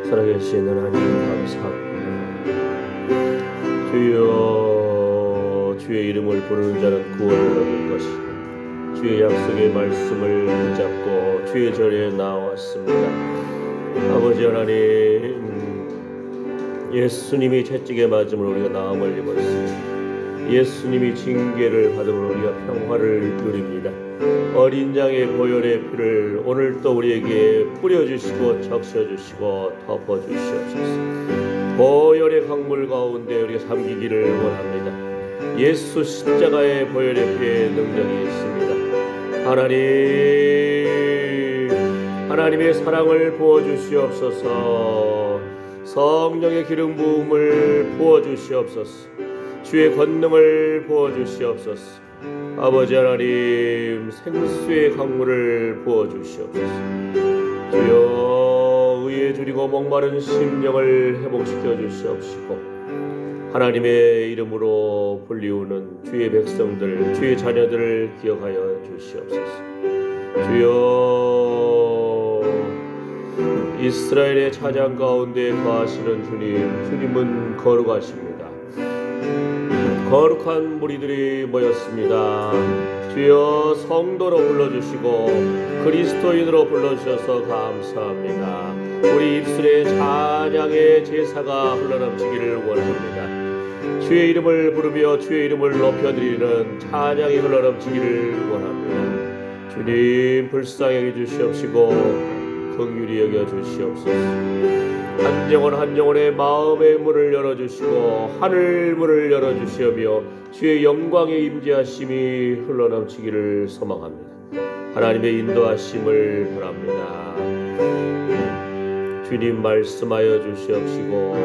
살아계신 하나님 감사합니다. 주여, 주의 이름을 부르는 자는 구원을 얻을 것이다. 주의 약속의 말씀을 붙잡고 주의 전에 나왔습니다. 아버지 하나님, 예수님이 채찍에 맞음으로 우리가 나음을 입었습니다. 예수님이 징계를 받음으로 우리가 평화를 누립니다. 어린 양의 보혈의 피를 오늘 또 우리에게 뿌려주시고 적셔주시고 덮어주시옵소서. 보혈의 강물 가운데 우리가 잠기기를 원합니다. 예수 십자가의 보혈의 피에 능력이 있습니다. 하나님의 사랑을 부어주시옵소서. 성령의 기름 부음을 부어주시옵소서. 주의 권능을 부어주시옵소서. 아버지 하나님, 생수의 강물을 부어주시옵소서. 주여, 의에 줄이고 목마른 심령을 회복시켜 주시옵시고 하나님의 이름으로 불리우는 주의 백성들, 주의 자녀들을 기억하여 주시옵소서. 주여, 이스라엘의 찬양 가운데 거하시는 주님은 거룩하십니다. 거룩한 무리들이 모였습니다. 주여, 성도로 불러주시고 그리스도인으로 불러주셔서 감사합니다. 우리 입술에 찬양의 제사가 흘러넘치기를 원합니다. 주의 이름을 부르며 주의 이름을 높여드리는 찬양이 흘러넘치기를 원합니다. 주님, 불쌍히 여겨주시옵시고 긍휼히 여겨주시옵소서. 한 영혼의 마음의 문을 열어주시고 하늘 문을 열어주시며 주의 영광의 임재하심이 흘러넘치기를 소망합니다. 하나님의 인도하심을 바랍니다. 주님, 말씀하여 주시옵시고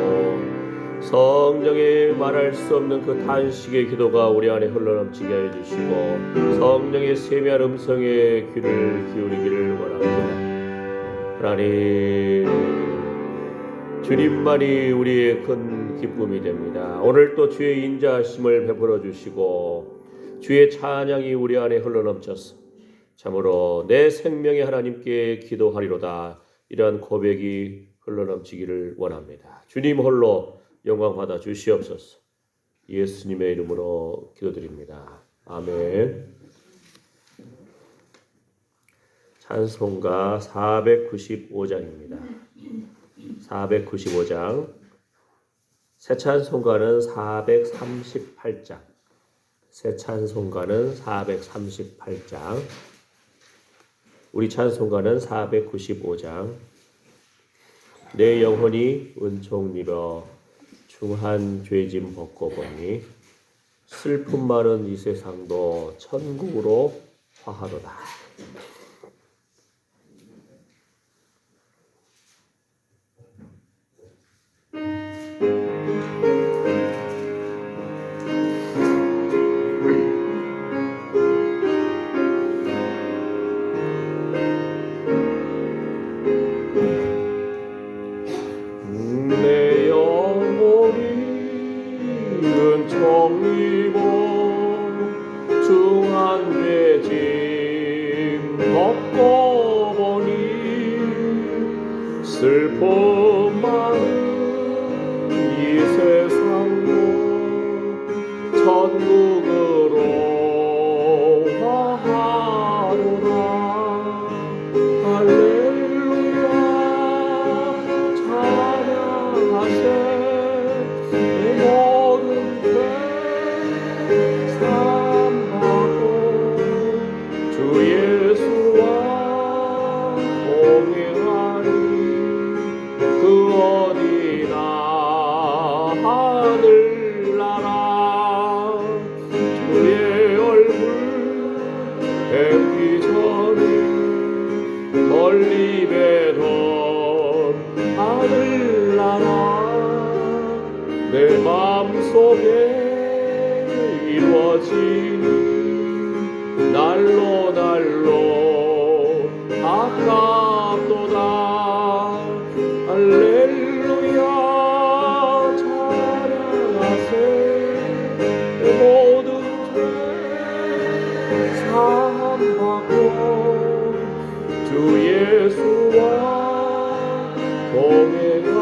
성령의 말할 수 없는 그 탄식의 기도가 우리 안에 흘러넘치게 하여 주시고 성령의 세미한 음성에 귀를 기울이기를 원합니다. 하나님, 주님만이 우리의 큰 기쁨이 됩니다. 오늘 또 주의 인자하심을 베풀어 주시고 주의 찬양이 우리 안에 흘러넘쳐서 참으로 내 생명의 하나님께 기도하리로다, 이러한 고백이 흘러넘치기를 원합니다. 주님 홀로 영광 받아 주시옵소서. 예수님의 이름으로 기도드립니다. 아멘. 찬송가 495장입니다. 495장. 새 찬송가는 438장. 새 찬송가는 438장. 우리 찬송가는 495장. 내 영혼이 은총입어 중한 죄짐 벗고 보니 슬픔 많은 이 세상도 천국으로 화하도다. 슬픔 많은 이 세상도 천국으로 화하노라. 할렐루야 찬양하세. 모든 죄 사함하고 주 예수와 동행하리. 그 어디나 하늘나라. 주의 얼굴 뵙기 전에 멀리 뵈던 하늘나라. 내 마음속에 이루어지니 날로 아깝도다. 할렐루야 찬양하세. 모든 죄 사함받고 주 예수와 동행하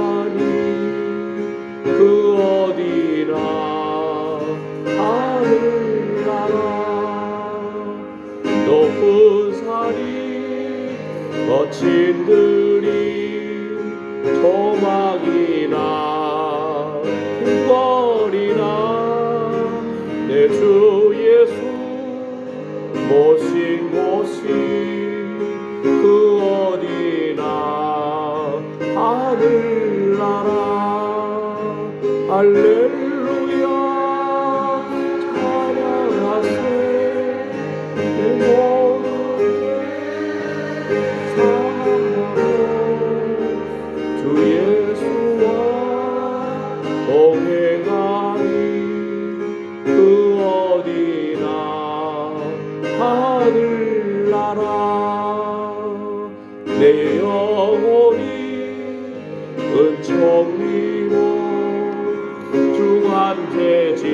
거친들이 조망이나 궁궐이나 내 주 예수 모신 곳이 그 어디나 하늘나라 할렐루야 찬양하세 내 모든 사랑하고 주 예수와 동행하니 그 어디나 하늘나라 내 영혼이 은총이고 중한 죄질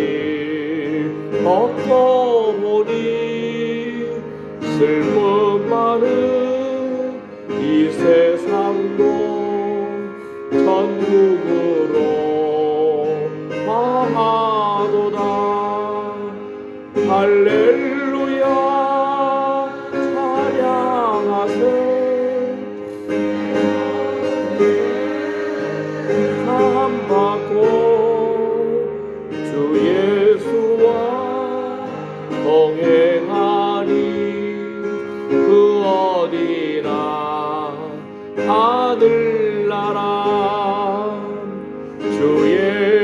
엎어보니 슬픔 많은 이 세상도 천국으로 마하도다 할렐루야 찬양하세 사함받고 주 예수와 동행하니 그 어디나 하늘나라 주의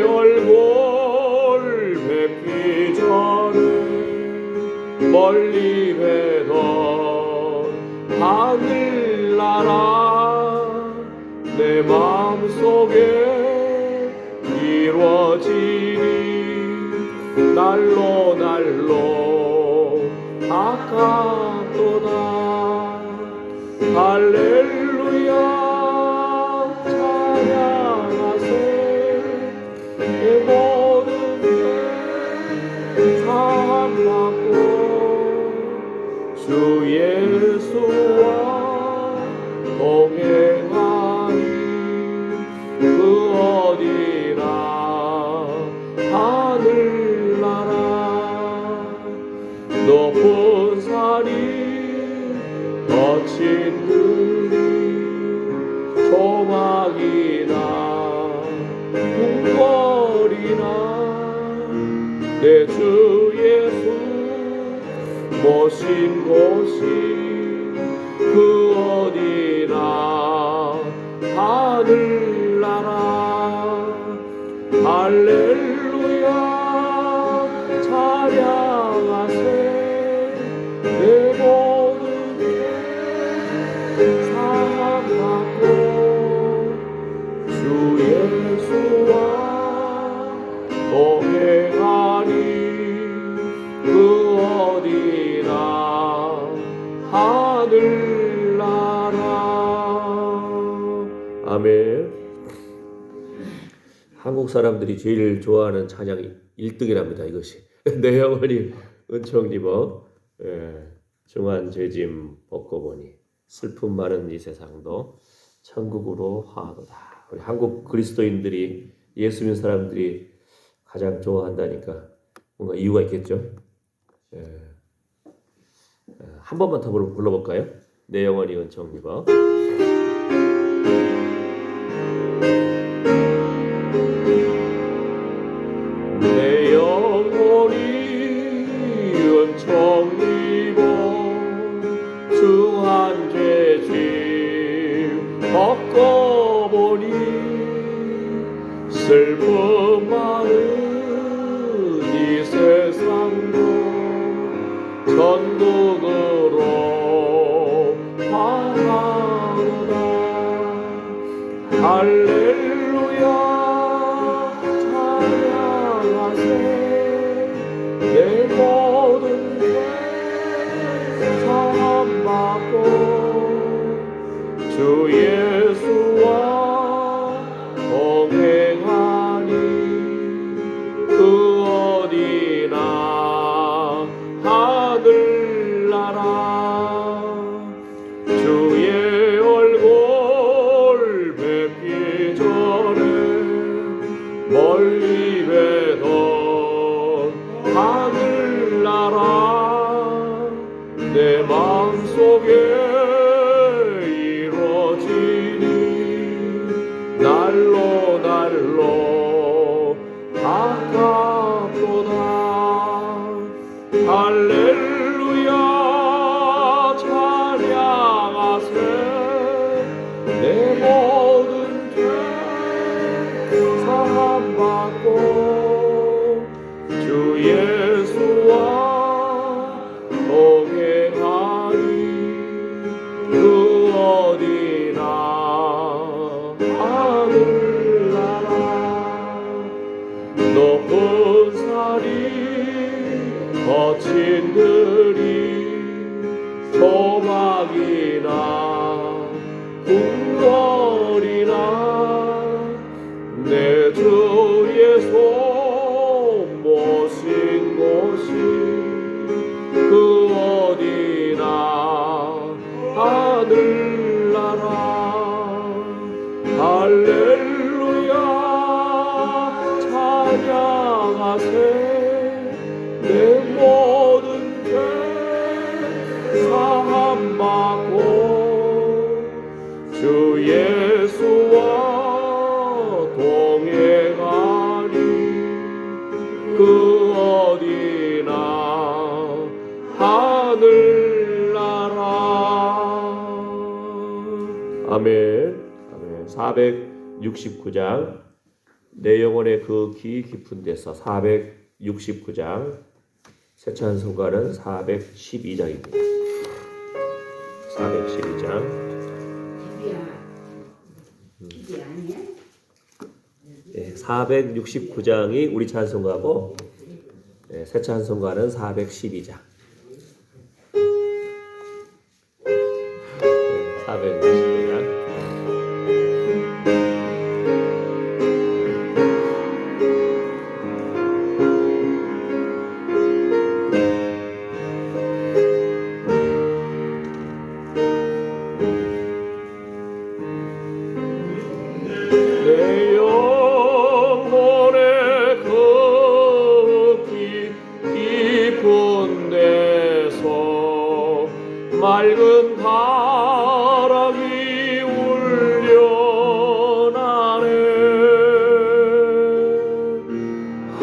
얼굴 뵙기 전에 멀리 뵈던 하늘나라 내 마음속에 이루어지니 날로 날로 아깝도다 할렐루야 찬양하세 내 모든 죄 사함받고 주 예수와 동행하니 그 어디나 하늘나라 높은 산이 거친 들이 조막이나 궁궐이나 내 주 예수 모신 곳이 그 어디나 하늘나라 할렐루야 찬양하세 내 모든 죄 사함받고 주 예수와 동행하니 그 어디나 하늘나라 아멘. 한국 사람들이 제일 좋아하는 찬양이 1등이랍니다. 이것이 내 영혼이 은총 입어 중한 죄짐 벗고 보니 슬픔 많은 이 세상도 천국으로 화하도다. 우리 한국 그리스도인들이 예수 믿는 사람들이 가장 좋아한다니까 뭔가 이유가 있겠죠. 한 번만 더 불러볼까요? 내 영혼이 은총 입어. 내 영혼이 은총 입어 중한 죄짐 벗고 보니 슬픔 많은 이 세상도 천국으로 화하도다 할렐루야 찬양하세 내 모든 죄 사함받고 주 예수와 동행하니 그 어디나 하늘나라 주의 얼굴 뵙기 전에 멀리 뵈던 하늘나라 내 마음속에 찬양하세 내 모든 죄 사함받고 주 예수와 동행하리 그 어디나 하늘나라 높은 산이 거친 들이 조막이나 궁궐이나 내 주의 손 모신 곳이 그 어디나 하늘나라 할렐루야 찬양하세 내 모든 죄 사함받고 주 예수와 동행하리 그 어디나 하늘나라. 아멘. 아멘. 469장 내 영혼의 그 깊은 데서 469장 새 찬송가는 412장입니다. 412장 집이 아니야? 네, 469장이 우리 찬송가고 네, 새 찬송가는 412장. 네, 412장. 내 영혼의 그 깊은 데서 맑은 바람이 울려나네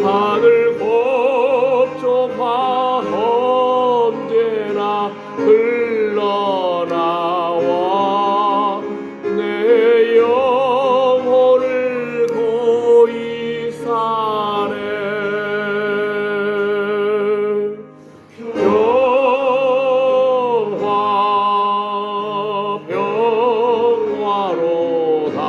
하늘 법조가 언제나 흘러나와 내 영혼을 고이 사네 평화로다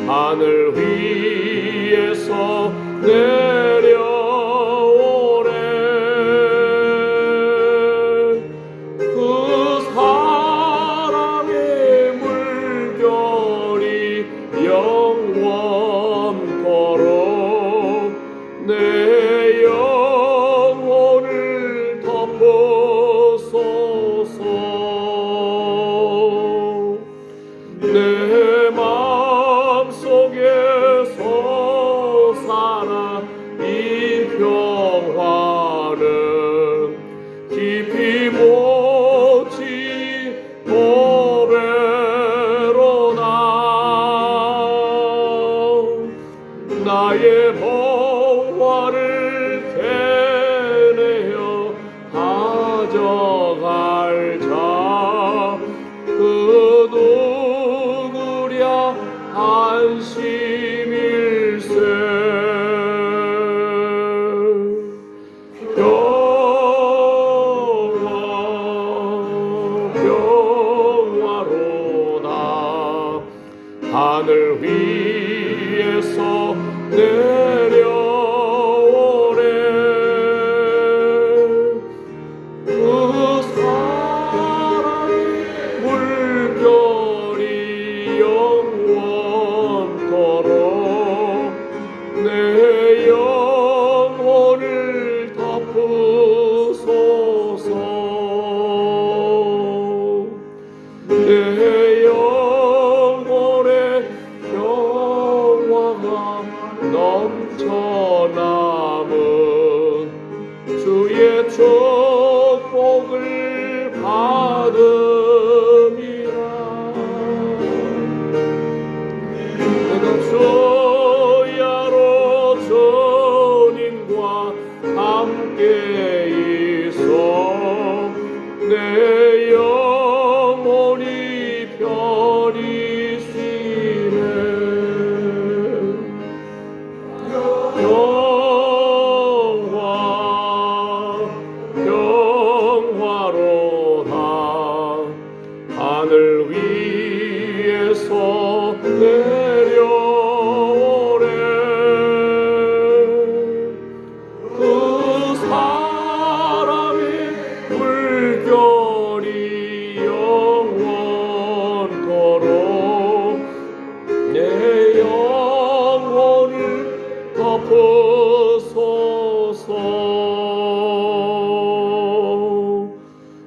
하늘 위에서 내려오네 그 사랑의 물결이 영원토록 내 영혼을 덮어소서 내 마음속에서 살아 이 평화는 깊이 묻지 보배로다 나의 봉화를 캐내어 가져갈 자 그 누구랴 안심일세 평화로다 하늘 위에서 내려오네 그 사랑의 물결이 영원토록 내 영혼을 덮으소서 내 영혼의 평화가 넘쳐남은 주의 축복을 받음이라 내가 주야로 주님과 함께 있어 내 영혼 하늘 위에서 내려오네. 그 사람의 물결이 영원토록 내 영혼을 덮으소서.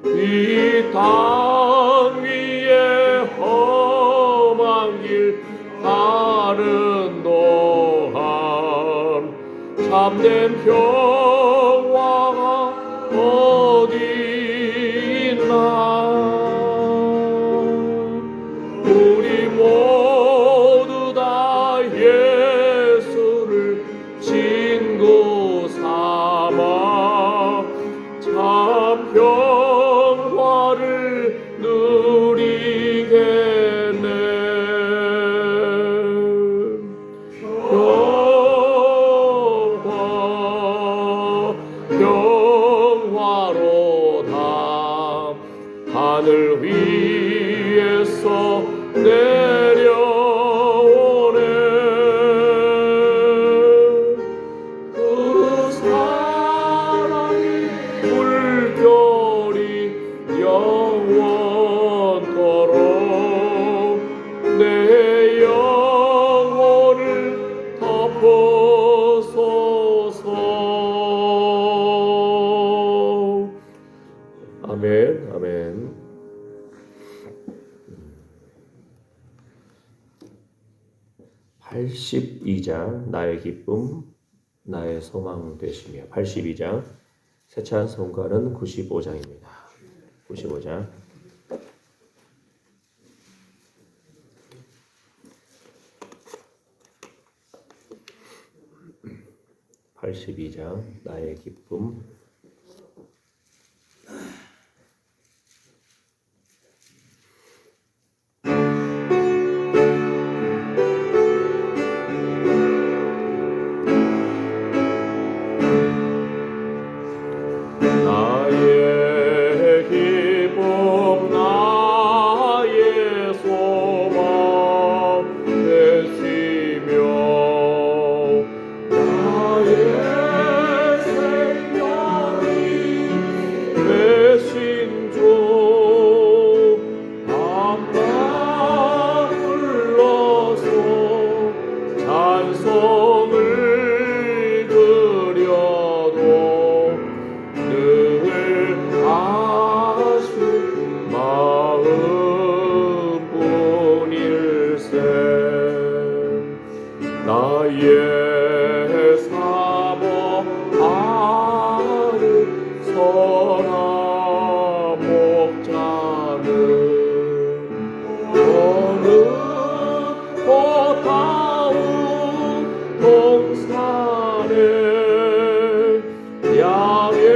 이 땅 위에 험한 길 가는 동안 참된 평화가 어디 있나. 우리 모두 다 예수를 친구 삼아 참 평화를 누리겠네. 평화로다. 하늘 위에서 내려오네. 그 사랑의 물결이 영원토록 내 영혼을 덮으소서. 아멘, 아멘. 82장 나의 기쁨 나의 소망 되시며. 82장 새 찬송가는 95장입니다. 95장. (82장) 나의 기쁨. 나의 기쁨 나의 소망 되시며 나의 생명이 되신 주 밤낮 불러서 찬송을 드려도 늘 아쉬운 마음뿐일세. 나의 사모 아는 선한 목자는 어느 고타운 동산에 양의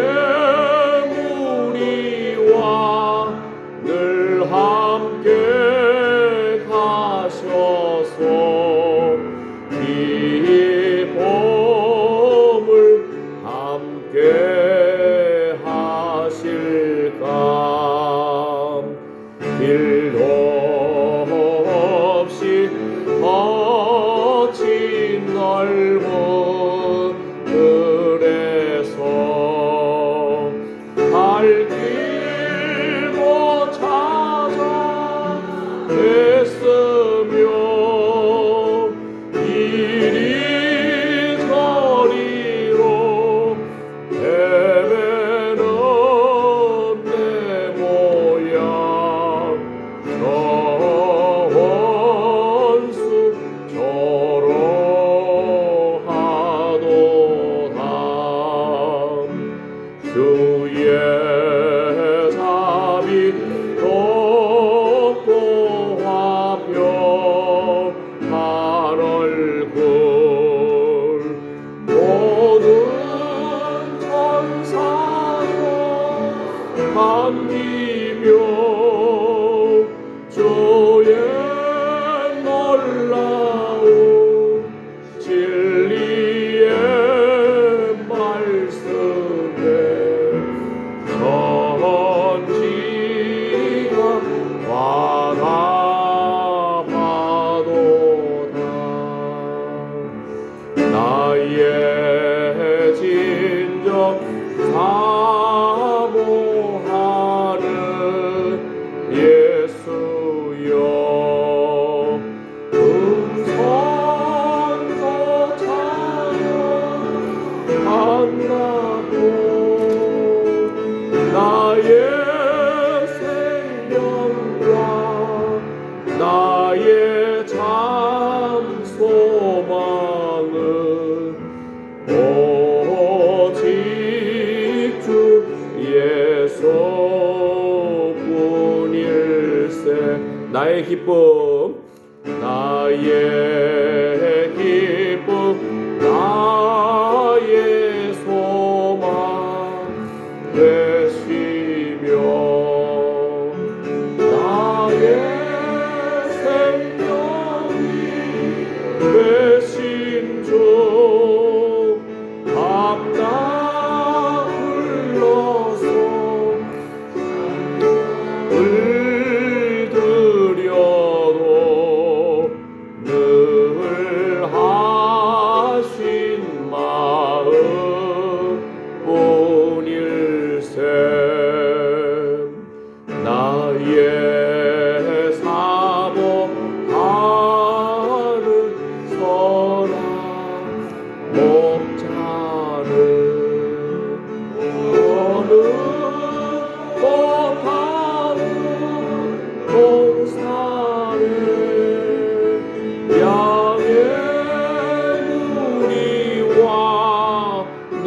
무리와 늘 함께 가셔서 이 봄을 함께 하실까. 길도 없이 거친 넓은 들에서 갈 길고 찾아 애쓰며 이리저리로 헤매는 내 모양 일세 나의 기쁨 나의 기쁨 나의 소망 되시며 나의 생명이 되신 주 밤낮 불러서 들드려도 늘 하신 마음 뿐일세 나의 사모하는 선한 목자는 어느 꽃하는 동산에 양의 무리와 늘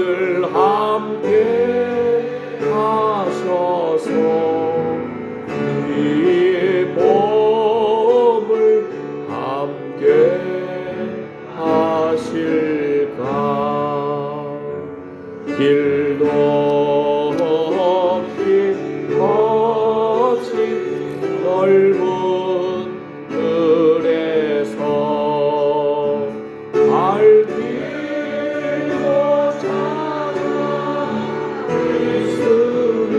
함께 하셔서 이 봄을 함께 하실까 길도 없이 거친 넓은 들에서 발길로 찾아 있으며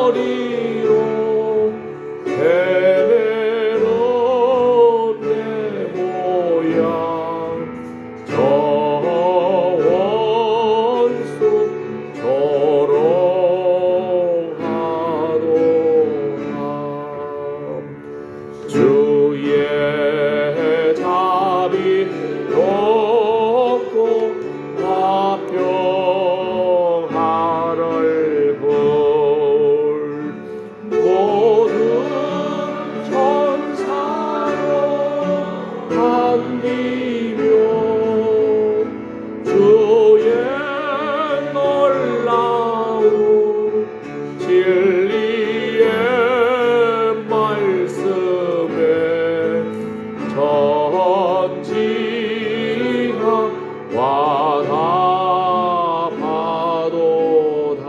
이리저리로 헤매는 내 모양 저 원수 조롱하도다 주의 자비 높고 화평할 얼굴 모든 천사로 반기며 주의 놀라운 진리의 말씀에 전지가 와닿아도다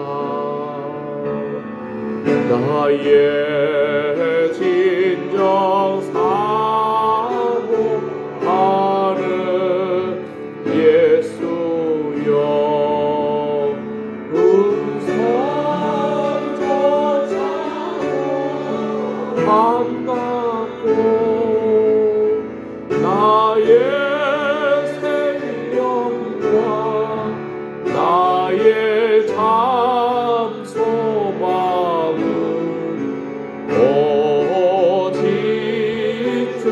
나의 진정 사모하는 예수여 음성조차도 반갑고 나의 생명과 나의 참 소망은 오직 주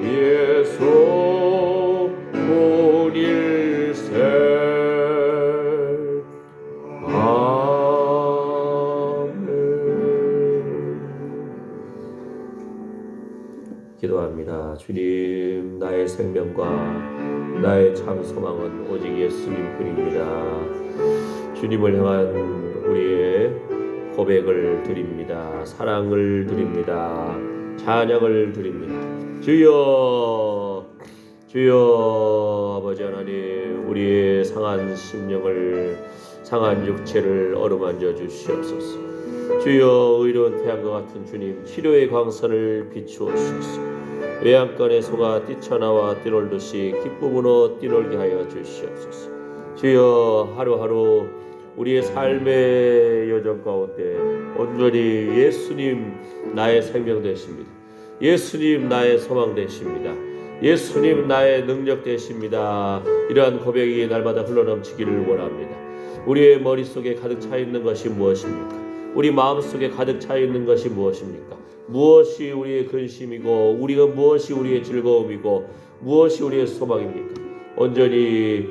예수 뿐일세 아멘. 기도합니다. 주님, 나의 생명과 나의 참 소망은 오직 예수님뿐입니다. 주님을 향한 우리의 고백을 드립니다. 사랑을 드립니다. 찬양을 드립니다. 주여, 주여. 아버지 하나님, 우리의 상한 심령을, 상한 육체를 어루만져 주시옵소서. 주여, 의로운 태양과 같은 주님, 치료의 광선을 비추옵소서. 외양간의 소가 뛰쳐나와 뛰놀듯이 기쁨으로 뛰놀게 하여 주시옵소서. 주여, 하루하루 우리의 삶의 여정 가운데 온전히 예수님 나의 생명 되십니다. 예수님 나의 소망 되십니다. 예수님 나의 능력 되십니다. 이러한 고백이 날마다 흘러넘치기를 원합니다. 우리의 머릿속에 가득 차 있는 것이 무엇입니까? 우리 마음속에 가득 차 있는 것이 무엇입니까? 무엇이 우리의 근심이고 우리가 무엇이 우리의 즐거움이고 무엇이 우리의 소망입니까? 온전히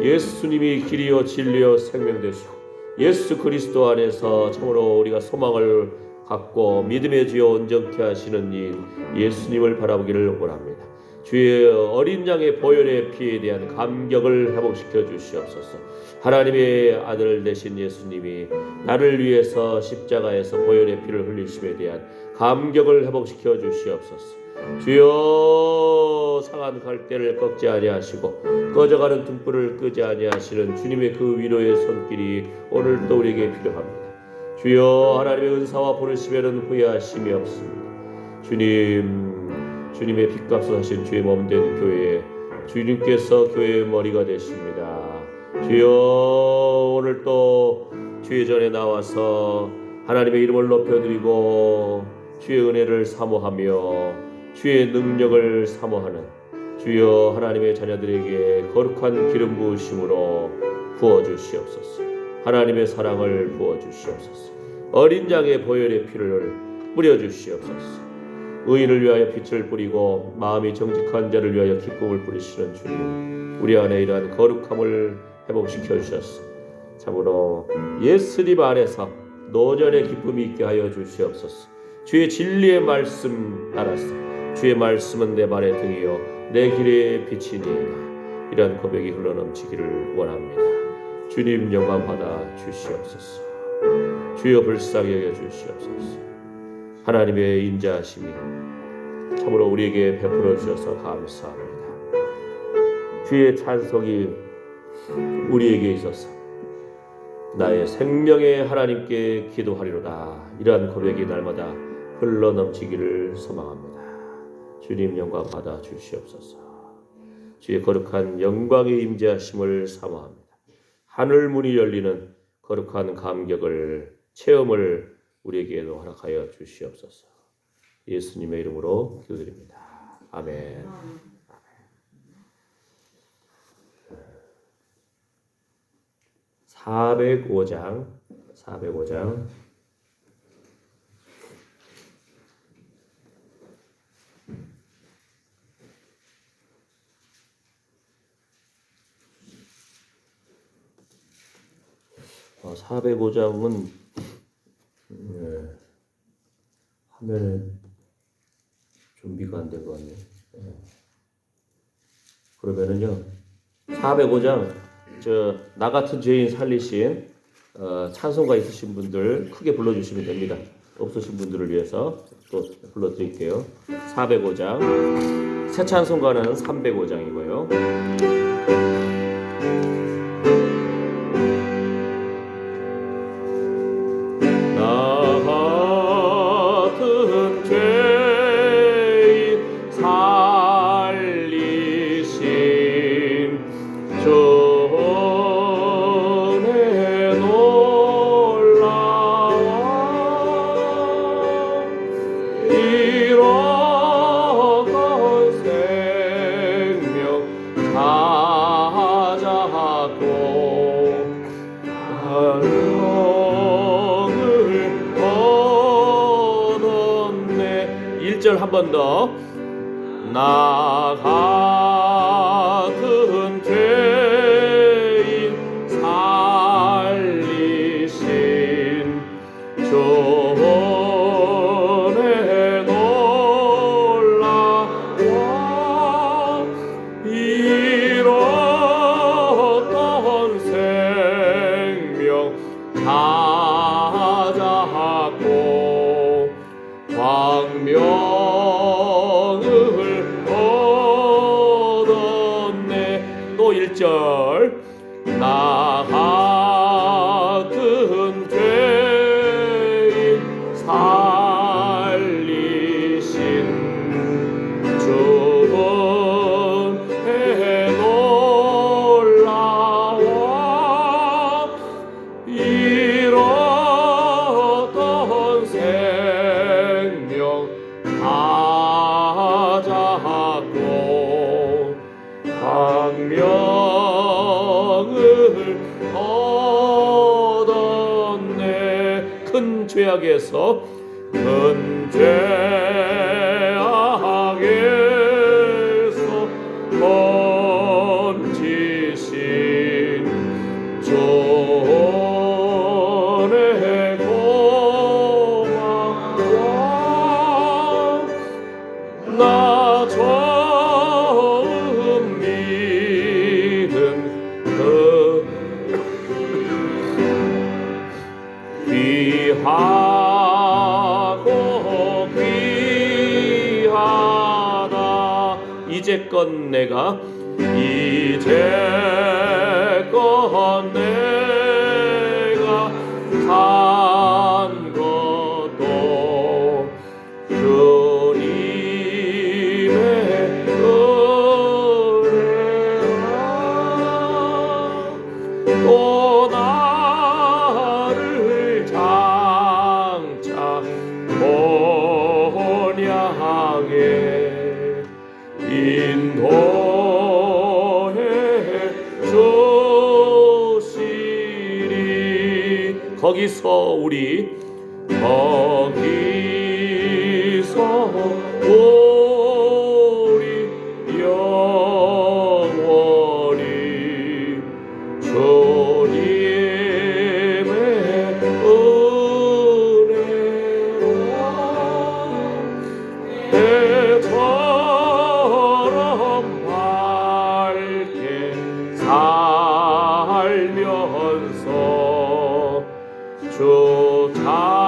예수님이 길이요 진리요 생명 되시고 예수 그리스도 안에서 참으로 우리가 소망을 갖고 믿음의 주여 온전케 하시는 이 예수님을 바라보기를 원합니다. 주의 어린 양의 보혈의 피에 대한 감격을 회복시켜 주시옵소서. 하나님의 아들 되신 예수님이 나를 위해서 십자가에서 보혈의 피를 흘리심에 대한 감격을 회복시켜 주시옵소서. 주여, 상한 갈대를 꺾지 아니하시고 꺼져가는 등불을 끄지 아니하시는 주님의 그 위로의 손길이 오늘도 우리에게 필요합니다. 주여, 하나님의 은사와 부르심에는 후회하심이 없습니다. 주님의 핏값을 하신 주의 몸된 교회, 주님께서 교회의 머리가 되십니다. 주여, 오늘 또 주의 전에 나와서 하나님의 이름을 높여드리고 주의 은혜를 사모하며 주의 능력을 사모하는 주여, 하나님의 자녀들에게 거룩한 기름 부으심으로 부어주시옵소서. 하나님의 사랑을 부어주시옵소서. 어린 양의 보혈의 피를 뿌려주시옵소서. 의인을 위하여 빛을 뿌리고 마음이 정직한 자를 위하여 기쁨을 뿌리시는 주님, 우리 안에 이러한 거룩함을 회복시켜 주셨소. 참으로 예수님 안에서 노전의 기쁨이 있게 하여 주시옵소서. 주의 진리의 말씀 따라서 주의 말씀은 내 발의 등이요 내 길의 빛이니이다. 이런 고백이 흘러넘치기를 원합니다. 주님, 영광 받아 주시옵소서. 주여, 불쌍히 여겨 주시옵소서. 하나님의 인자하심이 참으로 우리에게 베풀어 주셔서 감사합니다. 주의 찬송이 우리에게 있어서 나의 생명의 하나님께 기도하리로다. 이러한 고백이 날마다 흘러넘치기를 소망합니다. 주님, 영광 받아 주시옵소서. 주의 거룩한 영광의 임재하심을 사모합니다. 하늘 문이 열리는 거룩한 감격을, 체험을 우리에게도 허락하여 주시옵소서. 예수님의 이름으로 기도드립니다. 아멘. 405장 405장은 화면에 준비가 안 된 것 같네요. 그러면은요, 405장 나 같은 죄인 살리신 찬송가 있으신 분들 크게 불러주시면 됩니다. 없으신 분들을 위해서 또 불러드릴게요. 405장, 새 찬송가는 305장이고요. 한 번 더. 나 같은 죄인 살리신 전에 놀라워 잃었던 생명 찾았고 광명 또 1절. 나 같은 죄인 살리신 주의 놀라워 잃었던 생명 찾았고 광명을 얻었네. 큰 죄악에서 건지신 전의 고마워. 나 귀하고 귀하다. 이제껏 내가 산 것도 주님의 은혜라. 또 나를 장차 본향에 인도해 주시리. 거기서 우리 영원히 주님의 은혜로 해처럼 밝게 살면서 주 찬양하리라.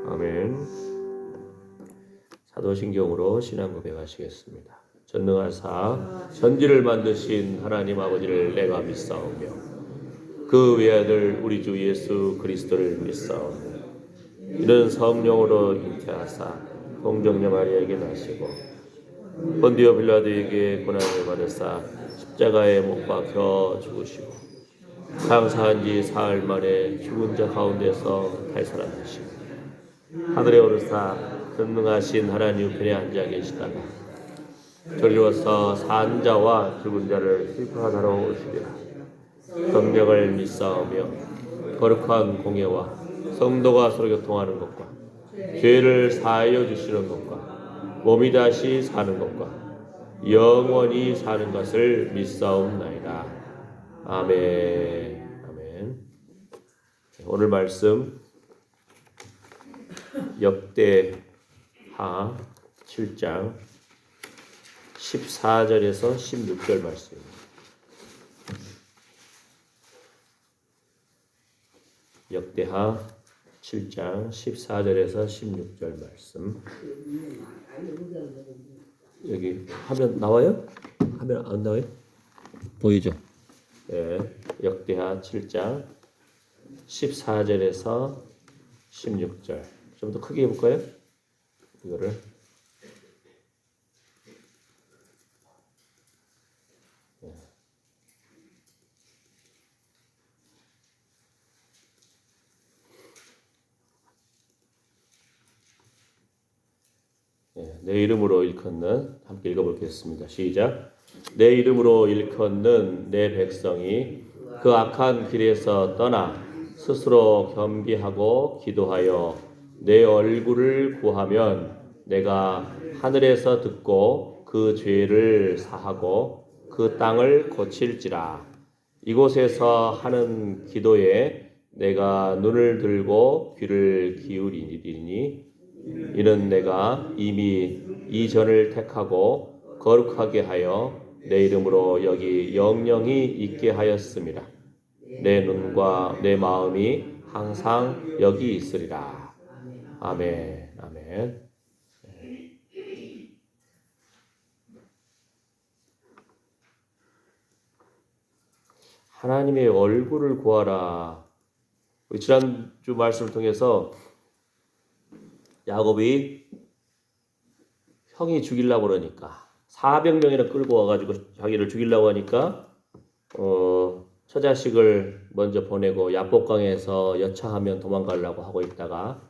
아멘. 사도신경으로 신앙 고백하시겠습니다. 전능하사 천지를 만드신 하나님 아버지를 내가 믿사오며 그 외아들 우리 주 예수 그리스도를 믿사오며 이는 성령으로 잉태하사 동정녀 마리아에게 나시고 본디오 빌라도에게 고난을 받으사 십자가에 못 박혀 죽으시고 장사한 지 사흘 만에 죽은 자 가운데서 탈살하시고 하늘에 오르사 전능하신 하나님 우편에 앉아 계시다가 저리로서 산 자와 죽은 자를 심판하러 오시리라. 성령을 믿사오며 거룩한 공예와 성도가 서로 교통하는 것과 죄를 사하여 주시는 것과 몸이 다시 사는 것과 영원히 사는 것을 믿사옵나이다. 아멘. 아멘. 오늘 말씀 역대하 7장 14절에서 16절 말씀입니다. 역대하 7장 14절에서 16절 말씀. 여기 화면 나와요? 화면 안 나와요? 보이죠? 네, 역대하 7장 14절에서 16절. 좀 더 크게 해볼까요? 이거를. 내 이름으로 일컫는, 함께 읽어보겠습니다. 시작. 내 이름으로 일컫는 내 백성이 그 악한 길에서 떠나 스스로 겸비하고 기도하여 내 얼굴을 구하면 내가 하늘에서 듣고 그 죄를 사하고 그 땅을 고칠지라. 이곳에서 하는 기도에 내가 눈을 들고 귀를 기울이니 이는 내가 이미 이 전을 택하고 거룩하게 하여 내 이름으로 여기 영영히 있게 하였음이라. 내 눈과 내 마음이 항상 여기 있으리라. 아멘. 아멘. 하나님의 얼굴을 구하라. 우리 지난주 말씀을 통해서 야곱이 형이 죽이려고 그러니까 400명이나 끌고 와가지고 자기를 죽이려고 하니까 처자식을 먼저 보내고 야복강에서 여차하면 도망가려고 하고 있다가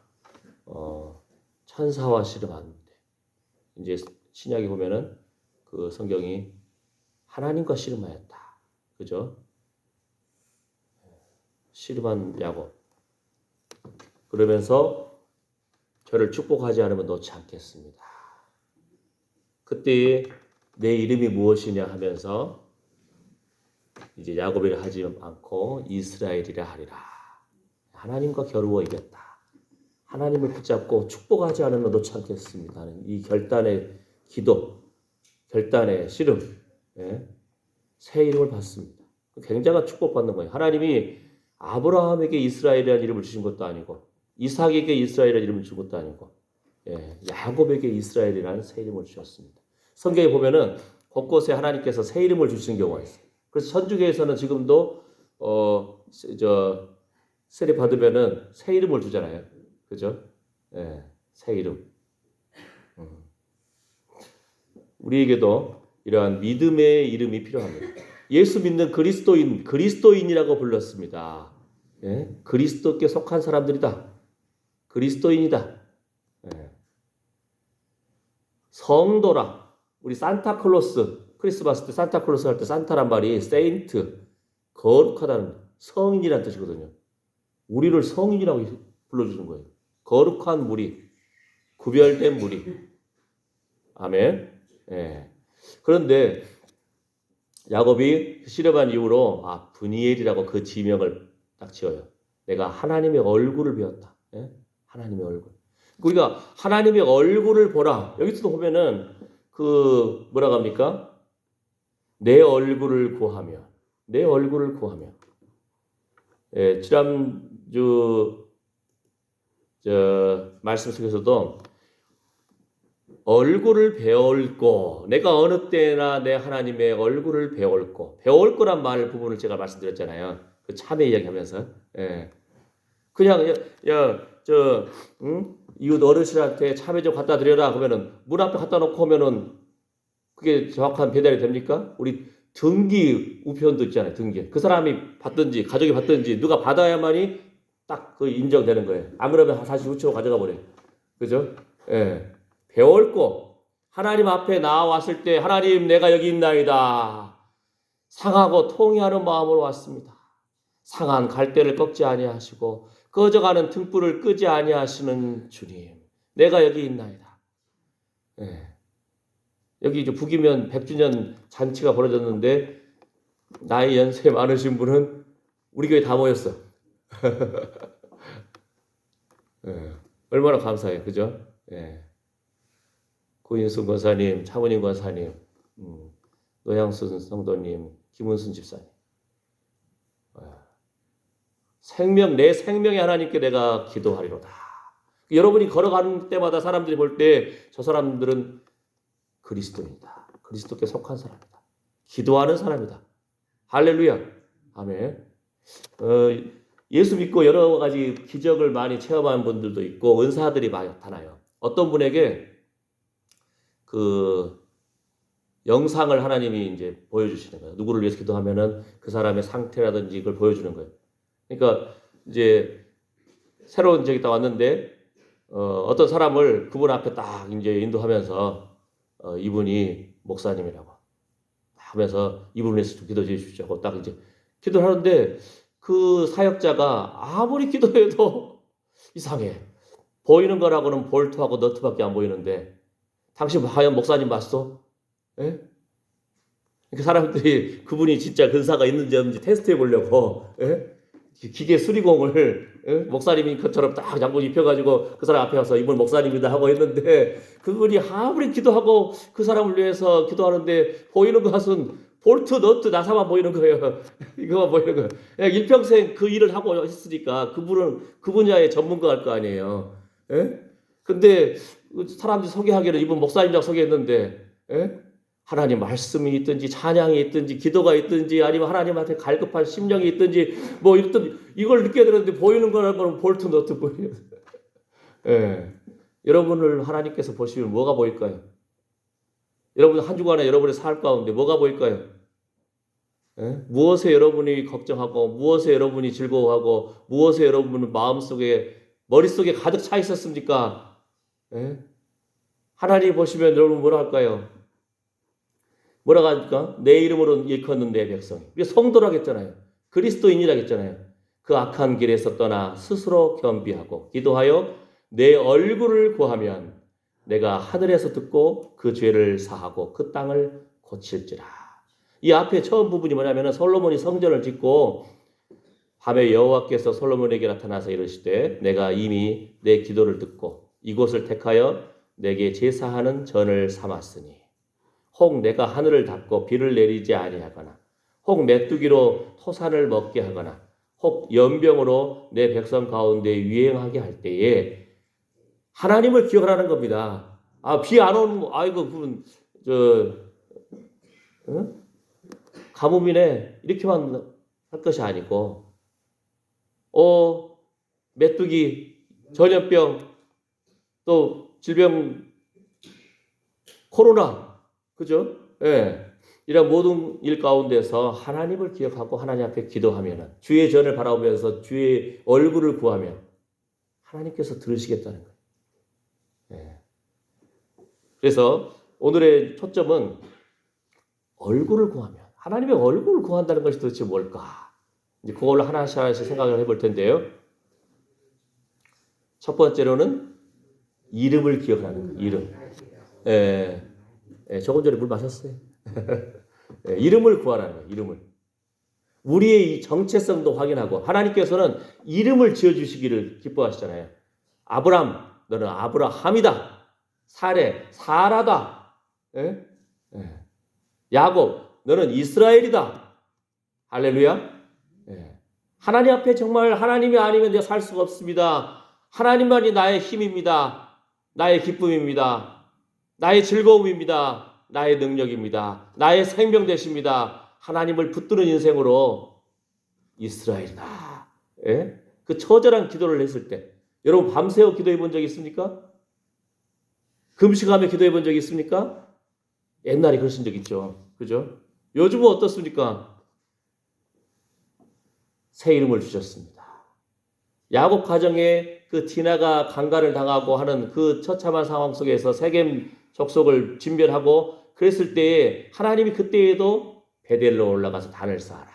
천사와 씨름하는데, 이제 신약에 보면은 그 성경이 하나님과 씨름하였다. 그죠? 씨름한 야곱. 그러면서 저를 축복하지 않으면 놓지 않겠습니다. 그때 내 이름이 무엇이냐 하면서 이제 야곱이라 하지 않고 이스라엘이라 하리라. 하나님과 겨루어 이겼다. 하나님을 붙잡고 축복하지 않으면 놓지 않겠습니다. 이 결단의 기도, 결단의 씨름, 예? 새 이름을 받습니다. 굉장한 축복받는 거예요. 하나님이 아브라함에게 이스라엘이라는 이름을 주신 것도 아니고 이삭에게 이스라엘이라는 이름을 준 것도 아니고 야곱에게 이스라엘이라는 새 이름을 주셨습니다. 성경에 보면은 곳곳에 하나님께서 새 이름을 주시는 경우가 있어요. 그래서 천주교에서는 지금도 세례 받으면은 새 이름을 주잖아요. 그죠? 새 이름. 우리에게도 이러한 믿음의 이름이 필요합니다. 예수 믿는 그리스도인이라고 불렀습니다. 그리스도께 속한 사람들이다. 그리스도인이다. 성도라. 우리 산타클로스, 크리스마스 때 산타클로스 할 때 산타란 말이 세인트, 거룩하다는 성인이라는 뜻이거든요. 우리를 성인이라고 불러주는 거예요. 거룩한 무리, 구별된 무리. 아멘. 그런데 야곱이 시름한 이후로 브니엘이라고 그 지명을 딱 지어요. 내가 하나님의 얼굴을 배웠다. 하나님의 얼굴. 우리가 하나님의 얼굴을 보라. 여기서도 보면은 뭐라고 합니까? 내 얼굴을 구하며. 내 얼굴을 구하며. 지난주 말씀 속에서도 얼굴을 배울고 내가 어느 때나 내 하나님의 얼굴을 배울 거란 말 부분을 제가 말씀드렸잖아요. 그 참회 이야기하면서 그냥 이웃 어르신한테 참회 좀 갖다 드려라 그러면은 문 앞에 갖다 놓고 오면은 그게 정확한 배달이 됩니까? 우리 등기 우편도 있잖아요. 등기 그 사람이 받든지 가족이 받든지 누가 받아야만이 딱 그 인정되는 거예요. 안 그러면 다시 우체국 가져가 버려요. 그죠? 배웠고 하나님 앞에 나왔을 때 하나님 내가 여기 있나이다. 상하고 통회하는 마음으로 왔습니다. 상한 갈대를 꺾지 아니하시고 꺼져가는 등불을 끄지 아니하시는 주님. 내가 여기 있나이다. 여기 이제 북이면 100주년 잔치가 벌어졌는데 나이 연세 많으신 분은 우리 교회 다 모였어. 얼마나 감사해요. 그죠? 고인순 권사님, 차문인 권사님, 노양순 성도님, 김은순 집사님. 내 생명의 하나님께 내가 기도하리로다. 여러분이 걸어가는 때마다 사람들이 볼 때 저 사람들은 그리스도인이다. 그리스도께 속한 사람이다. 기도하는 사람이다. 할렐루야. 아멘. 예수 믿고 여러 가지 기적을 많이 체험한 분들도 있고 은사들이 많이 나타나요. 어떤 분에게 그 영상을 하나님이 이제 보여주시는 거예요. 누구를 위해서 기도하면은 그 사람의 상태라든지 이걸 보여주는 거예요. 그러니까 이제 새로운 적이 딱 왔는데 어떤 사람을 그분 앞에 딱 이제 인도하면서 이분이 목사님이라고 하면서 이분을 위해서 좀 기도해 주십시오 하고 딱 이제 기도를 하는데 그 사역자가 아무리 기도해도 이상해. 보이는 거라고는 볼트하고 너트밖에 안 보이는데 당신 과연 목사님 봤어? 그 사람들이 그분이 진짜 근사가 있는지 없는지 테스트해 보려고 기계 수리공을 목사님이 것처럼 딱 양복 입혀가지고 그 사람 앞에 와서 이분 목사님이다 하고 했는데 그분이 아무리 기도하고 그 사람을 위해서 기도하는데 보이는 것은 볼트, 너트, 나사만 보이는 거예요. 이거만 보이는 거예요. 일평생 그 일을 하고 했으니까 그분은 그 분야의 전문가일 거 아니에요. 근데 사람들이 소개하기를 이분 목사님이라고 소개했는데 하나님 말씀이 있든지 찬양이 있든지 기도가 있든지 아니면 하나님한테 갈급한 심령이 있든지 뭐 이랬든 이걸 느껴야 되는데 보이는 거는 볼트, 너트 보여요. 여러분을 하나님께서 보시면 뭐가 보일까요? 여러분 한 주간에 여러분의 삶 가운데 뭐가 보일까요? 무엇에 여러분이 걱정하고 무엇에 여러분이 즐거워하고 무엇에 여러분은 마음속에 머릿속에 가득 차 있었습니까? 하나님 보시면 여러분 뭐라 할까요? 뭐라고 할까? 내 이름으로 일컫는 내 백성이. 우리 성도라고 했잖아요. 그리스도인이라고 했잖아요. 그 악한 길에서 떠나 스스로 겸비하고 기도하여 내 얼굴을 구하면 내가 하늘에서 듣고 그 죄를 사하고 그 땅을 고칠지라. 이 앞에 처음 부분이 뭐냐면 솔로몬이 성전을 짓고 밤에 여호와께서 솔로몬에게 나타나서 이르시되 내가 이미 내 기도를 듣고 이곳을 택하여 내게 제사하는 전을 삼았으니 혹 내가 하늘을 닫고 비를 내리지 아니하거나 혹 메뚜기로 토산을 먹게 하거나 혹 연병으로 내 백성 가운데 유행하게 할 때에 하나님을 기억하라는 겁니다. 비 안 오는 아이고 그분 가뭄이네 이렇게만 할 것이 아니고 메뚜기 전염병 또 질병 코로나 그죠? 예. 이런 모든 일 가운데서 하나님을 기억하고 하나님 앞에 기도하면 주의 전을 바라보면서 주의 얼굴을 구하면 하나님께서 들으시겠다는 거예요. 예. 그래서 오늘의 초점은 얼굴을 구하면 하나님의 얼굴을 구한다는 것이 도대체 뭘까? 이제 그걸로 하나씩 생각을 해볼 텐데요. 첫 번째로는 이름을 기억하는 거예요. 이름. 조금 전에 물 마셨어요. 이름을 구하라는 거예요. 이름을. 우리의 이 정체성도 확인하고 하나님께서는 이름을 지어주시기를 기뻐하시잖아요. 아브람, 너는 아브라함이다. 사레, 사라다. 야곱, 너는 이스라엘이다. 할렐루야. 하나님 앞에 정말 하나님이 아니면 내가 살 수가 없습니다. 하나님만이 나의 힘입니다. 나의 기쁨입니다. 나의 즐거움입니다. 나의 능력입니다. 나의 생명 되십니다. 하나님을 붙드는 인생으로 이스라엘이다. 그 처절한 기도를 했을 때 여러분 밤새워 기도해 본 적 있습니까? 금식하며 기도해 본 적 있습니까? 옛날에 그러신 적 있죠. 그죠? 요즘은 어떻습니까? 새 이름을 주셨습니다. 야곱 가정에 그 디나가 강간을 당하고 하는 그 처참한 상황 속에서 세겜 족속을 진멸하고 그랬을 때에 하나님이 그때에도 베델로 올라가서 단을 쌓아라.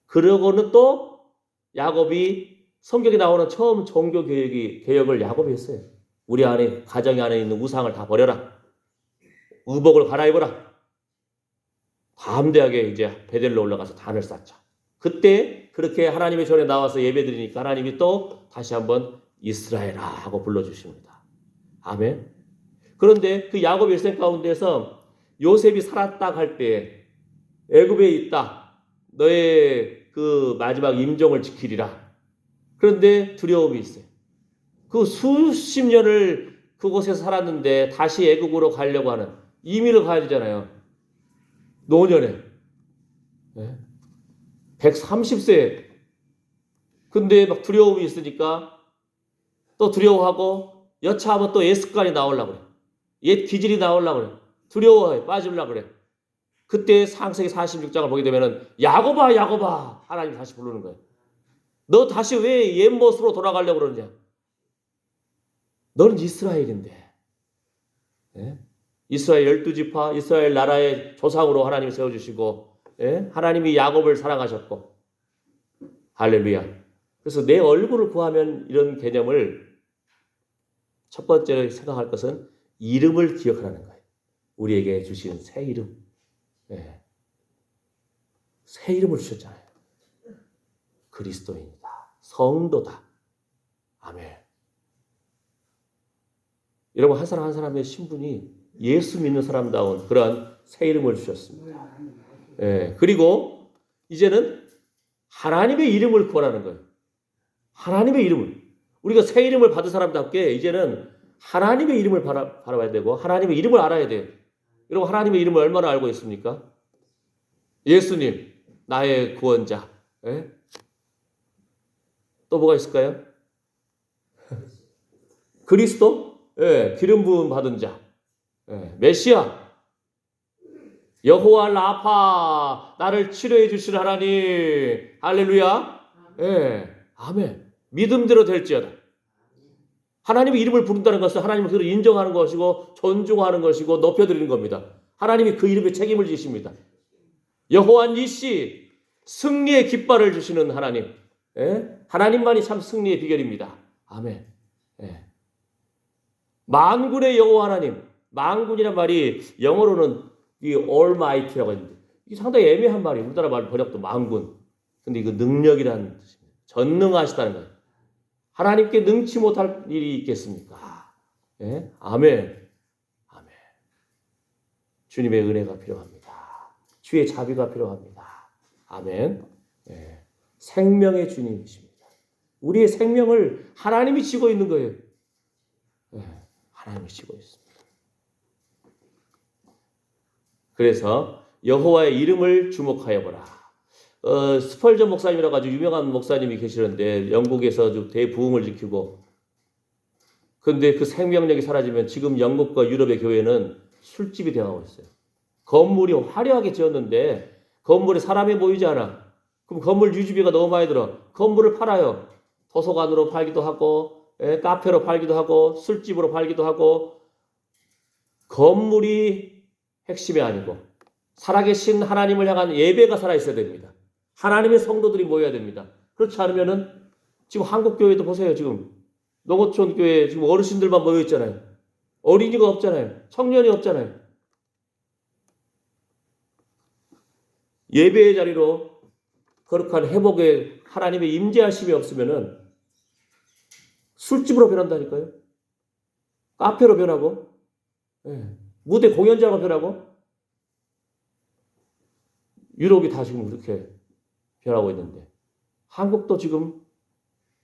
그러고는 또 야곱이 성경에 나오는 처음 종교 개혁을 야곱이 했어요. 우리 안에 가정 안에 있는 우상을 다 버려라. 의복을 갈아입어라. 담대하게 이제 베델로 올라가서 단을 쌓자. 그때 그렇게 하나님의 전에 나와서 예배드리니까 하나님이 또 다시 한번 이스라엘아 하고 불러주십니다. 아멘. 그런데 그 야곱 일생 가운데서 요셉이 살았다 할 때 애굽에 있다. 너의 그 마지막 임종을 지키리라. 그런데 두려움이 있어요. 그 수십 년을 그곳에서 살았는데 다시 애굽으로 가려고 하는 이민을 가야 되잖아요. 노년에 130세. 근데 막 두려움이 있으니까 또 두려워하고 여차하면 또 옛습관이 나오려고 그래. 옛 기질이 나오려고 그래. 두려워해. 빠지려고 그래. 그때 창세기 46장을 보게 되면은 야곱아 야곱아 하나님 다시 부르는 거예요. 너 다시 왜 옛 모습으로 돌아가려고 그러느냐? 너는 이스라엘인데. 이스라엘 12지파 이스라엘 나라의 조상으로 하나님이 세워주시고 하나님이 야곱을 사랑하셨고 할렐루야. 그래서 내 얼굴을 구하면 이런 개념을 첫 번째로 생각할 것은 이름을 기억하라는 거예요. 우리에게 주신 새 이름. 새 이름을 주셨잖아요. 그리스도인이다. 성도다. 아멘. 여러분 한 사람 한 사람의 신분이 예수 믿는 사람다운 그런 새 이름을 주셨습니다. 그리고 이제는 하나님의 이름을 구하라는 거예요. 하나님의 이름을. 우리가 새 이름을 받은 사람답게 이제는 하나님의 이름을 바라봐야 되고 하나님의 이름을 알아야 돼요. 여러분 하나님의 이름을 얼마나 알고 있습니까? 예수님, 나의 구원자. 또 뭐가 있을까요? 그리스도, 기름 부음 받은 자, 메시아, 여호와 라파, 나를 치료해 주실 하나님, 할렐루야, 아멘. 믿음대로 될지어다. 하나님의 이름을 부른다는 것은 하나님을 그대로 인정하는 것이고 존중하는 것이고 높여드리는 겁니다. 하나님이 그 이름에 책임을 지십니다. 여호와 니시, 승리의 깃발을 주시는 하나님. 하나님만이 참 승리의 비결입니다. 아멘. 만군의 여호와 하나님. 만군이란 말이 영어로는 이 Almighty라고 했는데 이게 상당히 애매한 말이에요. 우리나라 말 번역도 만군. 근데 이거 능력이라는 뜻입니다. 전능하시다는 거예요. 하나님께 능치 못할 일이 있겠습니까? 예? 아멘. 아멘. 주님의 은혜가 필요합니다. 주의 자비가 필요합니다. 아멘. 예. 생명의 주님이십니다. 우리의 생명을 하나님이 쥐고 있는 거예요. 예. 하나님이 쥐고 있습니다. 그래서 여호와의 이름을 주목하여 보라. 스펄전 목사님이라고 아주 유명한 목사님이 계시는데 영국에서 아주 대부흥을 지키고, 그런데 그 생명력이 사라지면 지금 영국과 유럽의 교회는 술집이 되어가고 있어요. 건물이 화려하게 지었는데 건물에 사람이 모이지 않아. 그럼 건물 유지비가 너무 많이 들어. 건물을 팔아요. 도서관으로 팔기도 하고, 카페로 팔기도 하고, 술집으로 팔기도 하고. 건물이 핵심이 아니고 살아계신 하나님을 향한 예배가 살아있어야 됩니다. 하나님의 성도들이 모여야 됩니다. 그렇지 않으면은 지금 한국 교회도 보세요. 지금 농어촌 교회 지금 어르신들만 모여 있잖아요. 어린이가 없잖아요. 청년이 없잖아요. 예배의 자리로 거룩한 회복의 하나님의 임재하심이 없으면은 술집으로 변한다니까요. 카페로 변하고, 무대 공연장으로 변하고. 유럽이 다 지금 그렇게 변하고 있는데 한국도 지금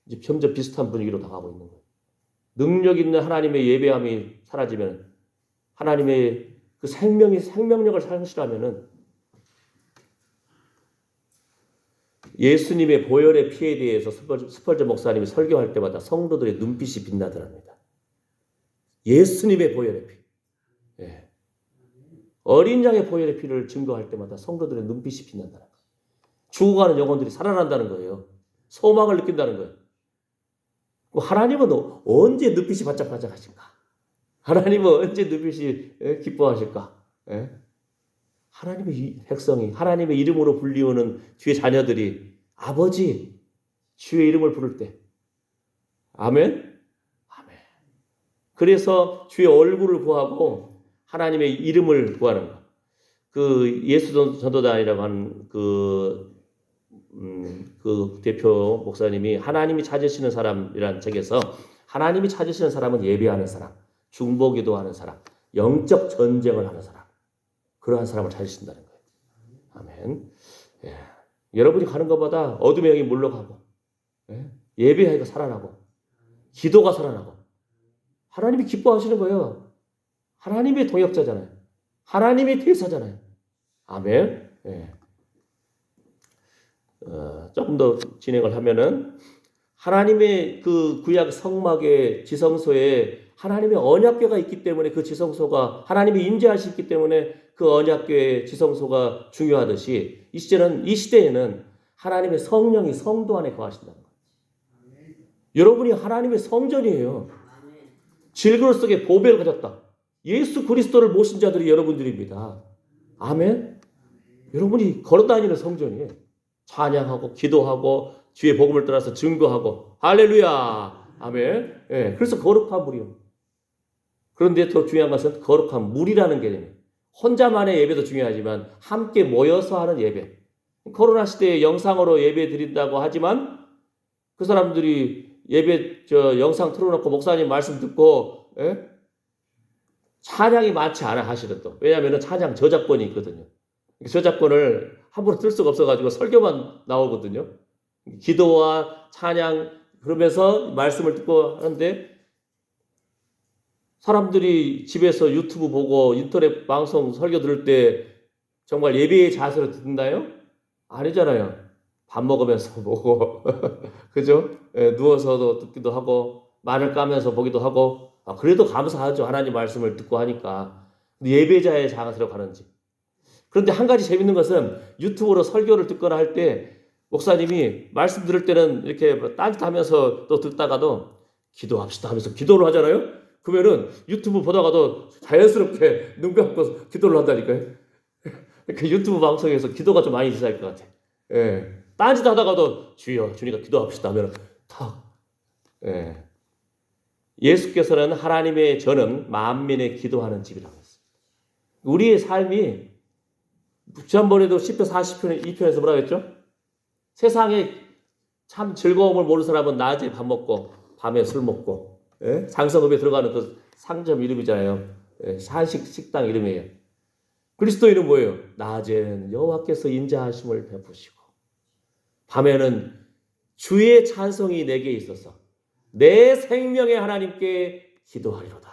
이제 점점 비슷한 분위기로 나가고 있는 거예요. 능력 있는 하나님의 예배함이 사라지면, 하나님의 그 생명력을 상실하면은 예수님의 보혈의 피에 대해서 스펄전 목사님이 설교할 때마다 성도들의 눈빛이 빛나더랍니다. 예수님의 보혈의 피. 예. 어린 양의 보혈의 피를 증거할 때마다 성도들의 눈빛이 빛난다는 거예요. 죽어가는 영혼들이 살아난다는 거예요. 소망을 느낀다는 거예요. 하나님은 언제 눈빛이 반짝반짝하실까? 하나님은 언제 눈빛이 기뻐하실까? 하나님의 백성이, 하나님의 이름으로 불리우는 주의 자녀들이 아버지, 주의 이름을 부를 때, 아멘? 아멘. 그래서 주의 얼굴을 구하고 하나님의 이름을 구하는 것. 그 예수 전도단이라고 하는 그 대표 목사님이 하나님이 찾으시는 사람이라는 책에서, 하나님이 찾으시는 사람은 예배하는 사람, 중보기도하는 사람, 영적 전쟁을 하는 사람, 그러한 사람을 찾으신다는 거예요. 아멘. 예. 여러분이 가는 것보다 어둠의 영이 물러가고, 예배하기가 살아나고, 기도가 살아나고, 하나님이 기뻐하시는 거예요. 하나님의 동역자잖아요. 하나님의 대사잖아요. 아멘. 예. 조금 더 진행을 하면은, 하나님의 그 구약 성막의 지성소에 하나님의 언약궤가 있기 때문에, 그 지성소가 하나님이 임재하시기 때문에 그 언약궤의 지성소가 중요하듯이, 이 시대에는 하나님의 성령이 성도 안에 거하신다는 거예요. 여러분이 하나님의 성전이에요. 질그릇 속에 보배를 가졌다. 예수 그리스도를 모신 자들이 여러분들입니다. 아멘. 여러분이 걸어다니는 성전이에요. 찬양하고 기도하고 주의 복음을 따라서 증거하고, 할렐루야. 아멘. 예, 그래서 거룩한 물이요. 그런데 더 중요한 것은 거룩한 물이라는 개념이에요. 혼자만의 예배도 중요하지만 함께 모여서 하는 예배. 코로나 시대에 영상으로 예배 드린다고 하지만 그 사람들이 예배 영상 틀어놓고 목사님 말씀 듣고, 찬양이 많지 않아, 사실은 또. 왜냐하면 찬양 저작권이 있거든요. 저작권을 함부로 쓸 수가 없어가지고 설교만 나오거든요. 기도와 찬양 그러면서 말씀을 듣고 하는데, 사람들이 집에서 유튜브 보고 인터넷 방송 설교 들을 때 정말 예배의 자세로 듣나요? 아니잖아요. 밥 먹으면서 보고 그죠? 누워서도 듣기도 하고 말을 까면서 보기도 하고, 그래도 감사하죠. 하나님 말씀을 듣고 하니까. 근데 예배자의 자세로 가는지. 그런데 한 가지 재밌는 것은, 유튜브로 설교를 듣거나 할 때 목사님이 말씀 들을 때는 이렇게 딴짓하면서 또 듣다가도 기도합시다 하면서 기도를 하잖아요. 그러면은 유튜브 보다가도 자연스럽게 눈 감고 기도를 한다니까요. 그 유튜브 방송에서 기도가 좀 많이 시작할 것 같아. 딴짓 하다가도 주여, 주님과 기도합시다 하면 탁. 예수께서는 하나님의 저는 만민의 기도하는 집이라고 했어요. 우리의 삶이, 지난번에도 10편 40편 2편에서 뭐라고 했죠? 세상에 참 즐거움을 모르는 사람은 낮에 밥 먹고 밤에 술 먹고, 예? 장성읍에 들어가는 그 상점 이름이잖아요. 예, 한식 식당 이름이에요. 그리스도인은 뭐예요? 낮에는 여호와께서 인자하심을 베푸시고 밤에는 주의 찬송이 내게 있어서 내 생명의 하나님께 기도하리로다.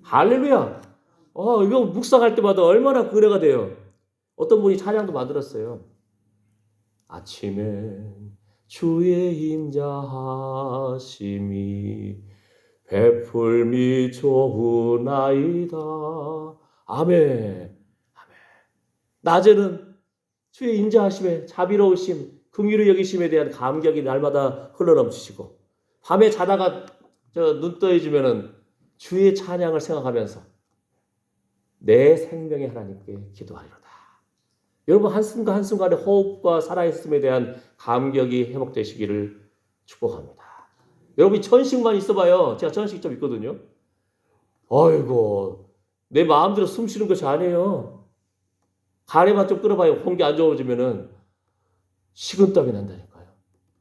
할렐루야. 이거 묵상할 때마다 얼마나 그 은혜가 돼요. 어떤 분이 찬양도 만들었어요. 아침엔 주의 인자하심이 베풀미 좋으나이다. 아멘. 낮에는 주의 인자하심에 자비로우심, 긍휼히 여기심에 대한 감격이 날마다 흘러넘치시고 밤에 자다가 눈 떠해지면은 주의 찬양을 생각하면서 내 생명의 하나님께 기도하리로다. 여러분 한순간 한순간의 호흡과 살아있음에 대한 감격이 회복되시기를 축복합니다. 여러분이 천식만 있어봐요. 제가 천식 좀 있거든요. 아이고 내 마음대로 숨 쉬는 것이 아니에요. 가래만 좀 끌어봐요. 공기 안 좋아지면은 식은땀이 난다니까요.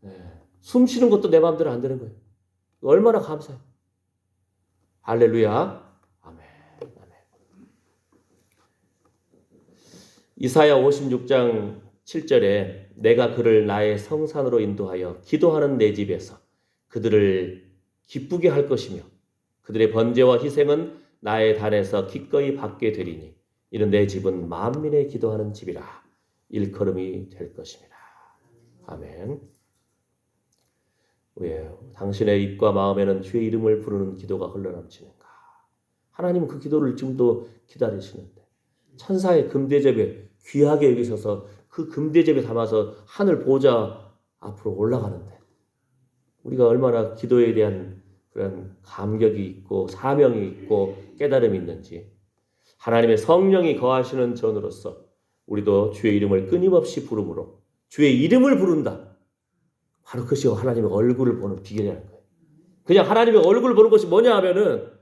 네. 숨 쉬는 것도 내 마음대로 안 되는 거예요. 얼마나 감사해요. 할렐루야. 아멘. 이사야 56장 7절에 내가 그를 나의 성산으로 인도하여 기도하는 내 집에서 그들을 기쁘게 할 것이며 그들의 번제와 희생은 나의 단에서 기꺼이 받게 되리니 이는 내 집은 만민의 기도하는 집이라 일컬음이 될 것입니다. 아멘. 왜 당신의 입과 마음에는 주의 이름을 부르는 기도가 흘러넘치는가? 하나님은 그 기도를 지금도 기다리시는데 천사의 금대접에 귀하게 여기셔서 그 금대접에 담아서 하늘 보좌 앞으로 올라가는데 우리가 얼마나 기도에 대한 그런 감격이 있고 사명이 있고 깨달음이 있는지 하나님의 성령이 거하시는 전으로서 우리도 주의 이름을 끊임없이 부름으로 주의 이름을 부른다. 바로 그것이 하나님의 얼굴을 보는 비결이라는 거예요. 그냥 하나님의 얼굴을 보는 것이 뭐냐 하면은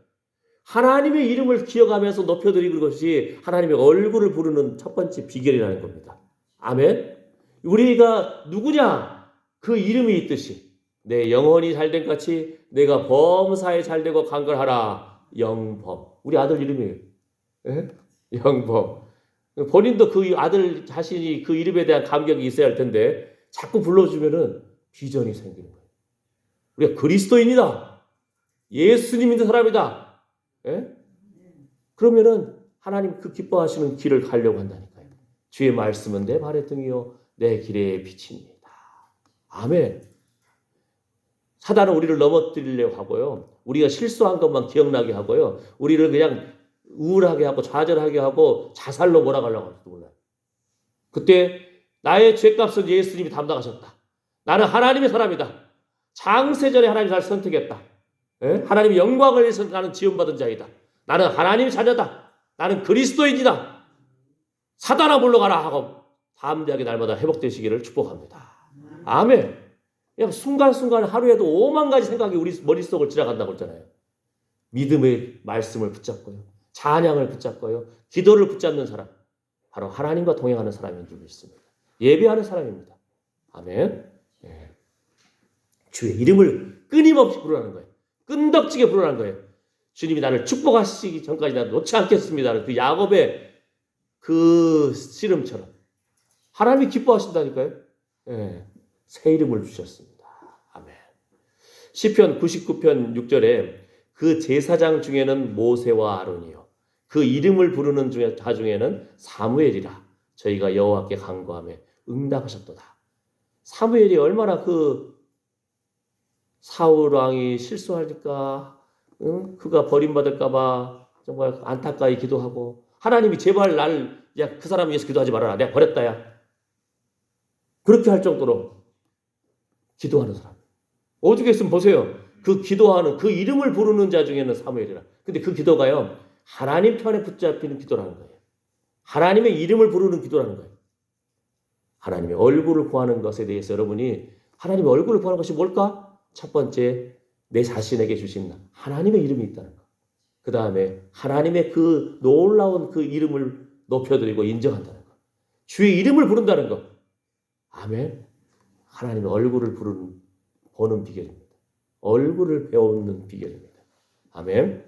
하나님의 이름을 기억하면서 높여드리는 것이 하나님의 얼굴을 부르는 첫 번째 비결이라는 겁니다. 아멘. 우리가 누구냐? 그 이름이 있듯이 내 영혼이 잘된 같이 내가 범사에 잘되고 강건하라. 영범. 우리 아들 이름이에요. 예? 영범. 본인도 그 아들 자신이 그 이름에 대한 감격이 있어야 할 텐데 자꾸 불러주면은 비전이 생기는 거예요. 우리가 그리스도인이다. 예수님 믿는 사람이다. 예? 그러면은 하나님 그 기뻐하시는 길을 가려고 한다니까요. 주의 말씀은 내 발의 등이요 내 길의 빛입니다. 아멘. 사단은 우리를 넘어뜨리려고 하고요. 우리가 실수한 것만 기억나게 하고요. 우리를 그냥 우울하게 하고 좌절하게 하고 자살로 몰아가려고 할지도 몰라요. 그때 나의 죄값은 예수님이 담당하셨다. 나는 하나님의 사람이다. 창세전에 하나님이 나를 선택했다. 예? 하나님의 영광을 위해서 나는 지원받은 자이다. 나는 하나님의 자녀다. 나는 그리스도인이다. 사단아 물러가라 하고 담대하게 날마다 회복되시기를 축복합니다. 아멘. 그냥 순간순간 하루에도 5만 가지 생각이 우리 머릿속을 지나간다고 했잖아요. 믿음의 말씀을 붙잡고요. 찬양을 붙잡고요. 기도를 붙잡는 사람. 바로 하나님과 동행하는 사람인 줄 믿습니다. 예배하는 사람입니다. 아멘. 예. 주의 이름을 끊임없이 부르라는 거예요. 끈덕지게 부르라는 거예요. 주님이 나를 축복하시기 전까지 나를 놓지 않겠습니다. 그 야곱의 그 씨름처럼 하나님이 기뻐하신다니까요. 예. 새 이름을 주셨습니다. 아멘. 시편 99편 6절에 그 제사장 중에는 모세와 아론이요 그 이름을 부르는 자 중에는 사무엘이라 저희가 여호와께 간구하며 응답하셨도다. 사무엘이 얼마나 그 사울 왕이 실수하니까 그가 버림받을까봐 정말 안타까이 기도하고 하나님이 제발 그 사람 위해서 기도하지 말아라. 내가 버렸다 야. 그렇게 할 정도로 기도하는 사람. 오죽 했으면 보세요. 그 기도하는 그 이름을 부르는 자 중에는 사무엘이라. 근데 그 기도가요. 하나님 편에 붙잡히는 기도라는 거예요. 하나님의 이름을 부르는 기도라는 거예요. 하나님의 얼굴을 구하는 것에 대해서 여러분이 하나님의 얼굴을 구하는 것이 뭘까? 첫 번째, 내 자신에게 주신 하나님의 이름이 있다는 것. 그 다음에 하나님의 그 놀라운 그 이름을 높여드리고 인정한다는 것. 주의 이름을 부른다는 것. 아멘. 하나님의 얼굴을 보는 비결입니다. 얼굴을 배우는 비결입니다. 아멘.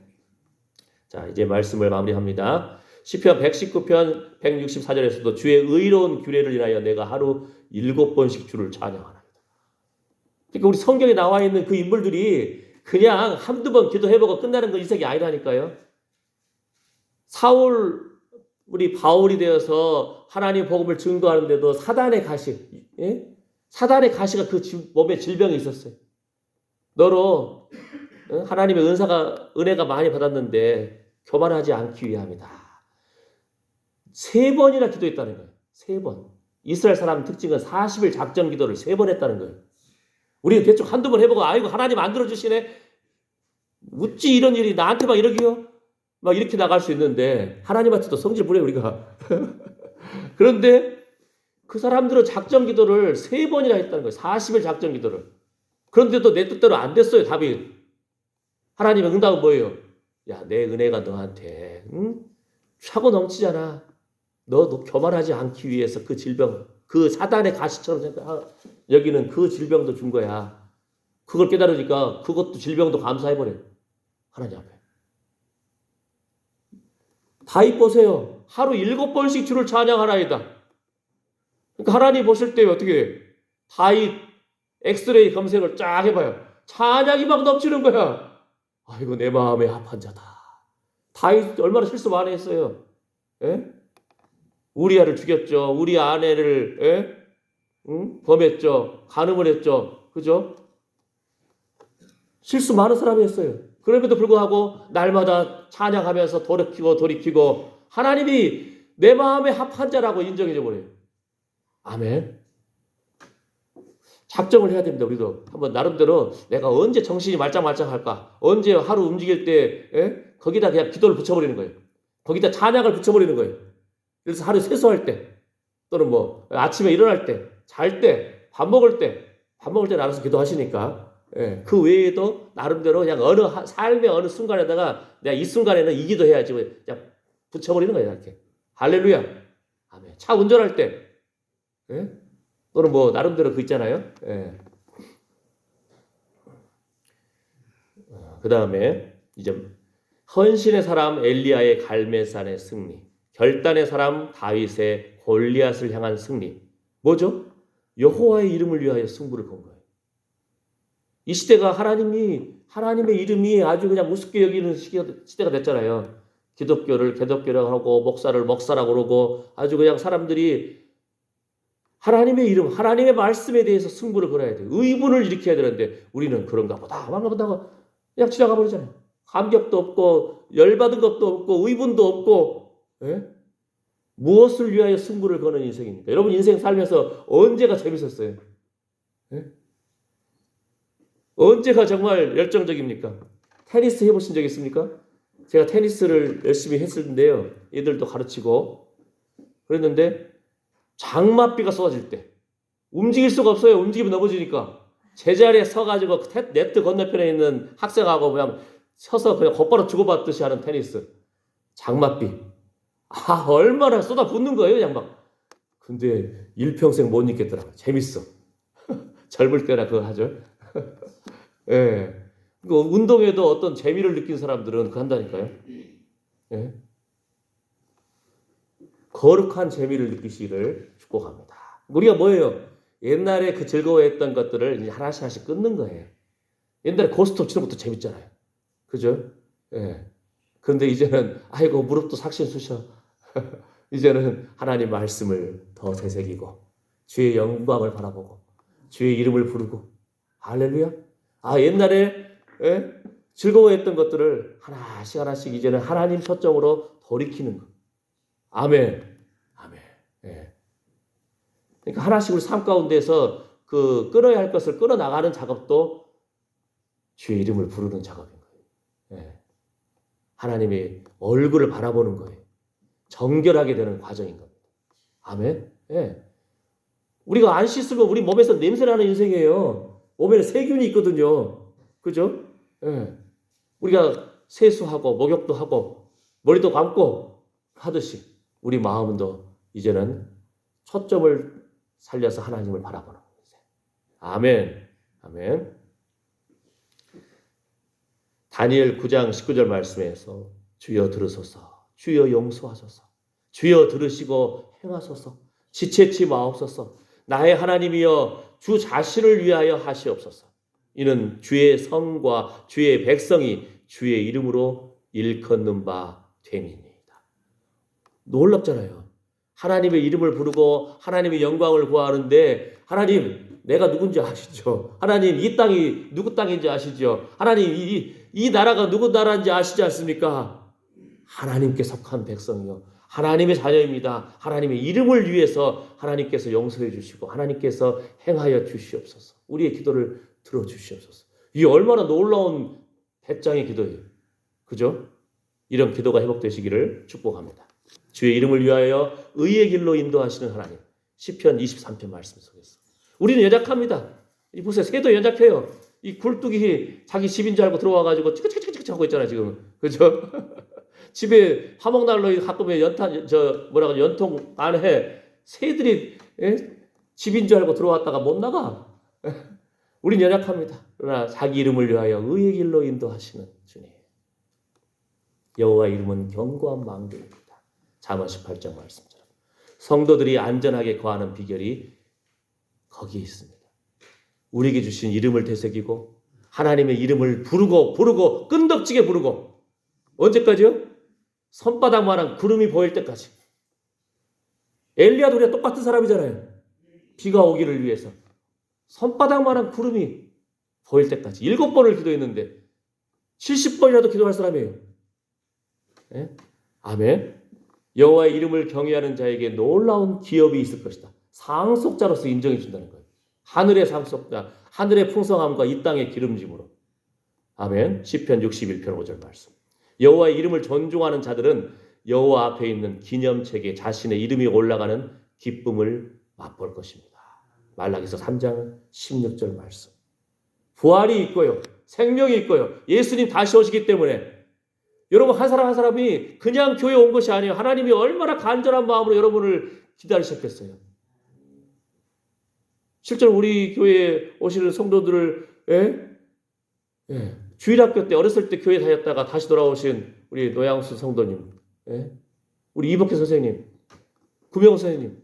자, 이제 말씀을 마무리합니다. 시편 119편 164절에서도 주의 의로운 규례를 인하여 내가 하루 7번씩 주를 찬양하나이다. 그러니까 우리 성경에 나와 있는 그 인물들이 그냥 한두 번 기도해보고 끝나는 건 인생이 아니라니까요. 우리 바울이 되어서 하나님 복음을 증거하는데도 사단의 가시, 사단의 가시가 그 몸에 질병이 있었어요. 너로 하나님의 은혜가 많이 받았는데 교만하지 않기 위함이다. 3번이나 기도했다는 거예요. 3번. 이스라엘 사람 특징은 40일 작전 기도를 3번 했다는 거예요. 우리는 대충 한두 번 해보고 아이고 하나님 안 들어주시네. 어찌 이런 일이 나한테만 이러기요? 막 이렇게 나갈 수 있는데 하나님한테도 성질 부려요 우리가. 그런데 그 사람들은 작전 기도를 3번이나 했다는 거예요. 40일 작전 기도를. 그런데도 내 뜻대로 안 됐어요. 답이. 하나님의 응답은 뭐예요? 야, 내 은혜가 너한테 차고 넘치잖아. 너 교만하지 않기 위해서 그 질병, 그 사단의 가시처럼 여기는 그 질병도 준 거야. 그걸 깨달으니까 그것도 질병도 감사해버려요. 하나님 앞에. 다윗 보세요. 하루 7번씩 주를 찬양하나이다. 그러니까 하나님 보실 때 어떻게 돼요? 다윗 엑스레이 검색을 쫙 해봐요. 찬양이 막 넘치는 거야. 아이고 내 마음에 합한 자다. 다윗 얼마나 실수 많이 했어요. 예? 우리아를 죽였죠. 우리 아내를 범했죠. 간음을 했죠. 그죠? 실수 많은 사람이었어요. 그럼에도 불구하고 날마다 찬양하면서 돌이키고 하나님이 내 마음에 합한 자라고 인정해 줘 버려요. 아멘. 작정을 해야 됩니다. 우리도 한번 나름대로 내가 언제 정신이 말짱말짱할까? 언제 하루 움직일 때 거기다 그냥 기도를 붙여버리는 거예요. 거기다 찬양을 붙여버리는 거예요. 그래서 하루 세수할 때 또는 뭐 아침에 일어날 때, 잘 때, 밥 먹을 때는 알아서 기도하시니까 그 외에도 나름대로 그냥 삶의 어느 순간에다가 내가 이 순간에는 이 기도해야지 그냥 붙여버리는 거예요. 이렇게. 할렐루야. 아멘. 차 운전할 때 또는 뭐 나름대로 그 있잖아요. 그 다음에 이제 헌신의 사람 엘리야의 갈멜산의 승리, 결단의 사람 다윗의 골리앗을 향한 승리. 뭐죠? 여호와의 이름을 위하여 승부를 건 거예요. 이 시대가 하나님의 이름이 아주 그냥 우습게 여기는 시대가 됐잖아요. 기독교를 개독교라고 하고 목사를 목사라고 그러고 아주 그냥 사람들이 하나님의 이름, 하나님의 말씀에 대해서 승부를 걸어야 돼요. 의문을 일으켜야 되는데 우리는 그런가 보다 그냥 지나가 버리잖아요. 감격도 없고 열받은 것도 없고 의문도 없고 무엇을 위하여 승부를 거는 인생입니까? 여러분 인생 살면서 언제가 재밌었어요? 언제가 정말 열정적입니까? 테니스 해보신 적 있습니까? 제가 테니스를 열심히 했었는데요. 애들도 가르치고 그랬는데 장맛비가 쏟아질 때 움직일 수가 없어요. 움직이면 넘어지니까 제자리에 서가지고 네트 건너편에 있는 학생하고 그냥 서서 그냥 곧바로 주고받듯이 하는 테니스. 장맛비. 얼마나 쏟아붓는 거예요. 그냥 막. 근데 일평생 못 잊겠더라고요. 재밌어. 젊을 때나 그거 하죠. 예. 그 운동에도 어떤 재미를 느낀 사람들은 그거 한다니까요. 예. 거룩한 재미를 느끼시기를 축복합니다. 우리가 뭐예요? 옛날에 그 즐거워했던 것들을 이제 하나씩 끊는 거예요. 옛날에 고스톱 치는 것도 재밌잖아요. 그죠? 예. 그런데 이제는 아이고 무릎도 삭신 쑤셔. 이제는 하나님 말씀을 더 되새기고 주의 영광을 바라보고 주의 이름을 부르고 할렐루야. 옛날에 즐거워했던 것들을 하나씩 이제는 하나님 초점으로 돌이키는 것. 아멘. 예. 그러니까 하나씩 우리 삶 가운데서 그 끊어야 할 것을 끊어 나가는 작업도 주의 이름을 부르는 작업인 거예요. 예. 하나님의 얼굴을 바라보는 거예요. 정결하게 되는 과정인 겁니다. 아멘. 예. 우리가 안 씻으면 우리 몸에서 냄새나는 인생이에요. 몸에는 세균이 있거든요. 그죠? 예. 우리가 세수하고 목욕도 하고 머리도 감고 하듯이 우리 마음도 이제는 초점을 살려서 하나님을 바라보는 거예요. 아멘. 아멘. 다니엘 9장 19절 말씀에서 주여 들으소서, 주여 용서하소서, 주여 들으시고 행하소서, 지체치 마옵소서, 나의 하나님이여 주 자신을 위하여 하시옵소서. 이는 주의 성과 주의 백성이 주의 이름으로 일컫는 바 됨이니이다. 놀랍잖아요. 하나님의 이름을 부르고 하나님의 영광을 구하는데, 하나님 내가 누군지 아시죠? 하나님 이 땅이 누구 땅인지 아시죠? 하나님 이 나라가 누구 나라인지 아시지 않습니까? 하나님께 속한 백성이요, 하나님의 자녀입니다. 하나님의 이름을 위해서 하나님께서 용서해 주시고 하나님께서 행하여 주시옵소서. 우리의 기도를 들어주시옵소서. 이게 얼마나 놀라운 배짱의 기도예요. 그죠? 이런 기도가 회복되시기를 축복합니다. 주의 이름을 위하여 의의 길로 인도하시는 하나님. 시편 23편 말씀 속에서 우리는 연약합니다. 이 보세요, 새도 연약해요. 이 굴뚝이 자기 집인 줄 알고 들어와가지고 치크치크치크 하고 있잖아요 지금. 그죠? 집에 화목난로 가끔에 연통 안에 새들이 집인 줄 알고 들어왔다가 못 나가. 우린 연약합니다. 그러나 자기 이름을 위하여 의의 길로 인도하시는 주님. 여호와 이름은 견고한 망대입니다. 잠언 18장 말씀처럼 성도들이 안전하게 거하는 비결이 거기에 있습니다. 우리에게 주신 이름을 되새기고 하나님의 이름을 부르고 끈덕지게 부르고, 언제까지요? 손바닥만한 구름이 보일 때까지. 엘리야도 우리가 똑같은 사람이잖아요. 비가 오기를 위해서 손바닥만한 구름이 보일 때까지 7번을 기도했는데 70번이라도 기도할 사람이에요. 네? 아멘. 여호와의 이름을 경외하는 자에게 놀라운 기업이 있을 것이다. 상속자로서 인정해 준다는 거예요. 하늘의 상속자, 하늘의 풍성함과 이 땅의 기름짐으로. 아멘. 시편 61편 5절 말씀. 여호와의 이름을 존중하는 자들은 여호와 앞에 있는 기념책에 자신의 이름이 올라가는 기쁨을 맛볼 것입니다. 말라기서 3장 16절 말씀. 부활이 있고요, 생명이 있고요, 예수님 다시 오시기 때문에 여러분 한 사람 한 사람이 그냥 교회 온 것이 아니에요. 하나님이 얼마나 간절한 마음으로 여러분을 기다리셨겠어요. 실제로 우리 교회에 오시는 성도들을 주일학교 때 어렸을 때 교회 다녔다가 다시 돌아오신 우리 노양수 성도님, 우리 이복희 선생님, 구명 선생님,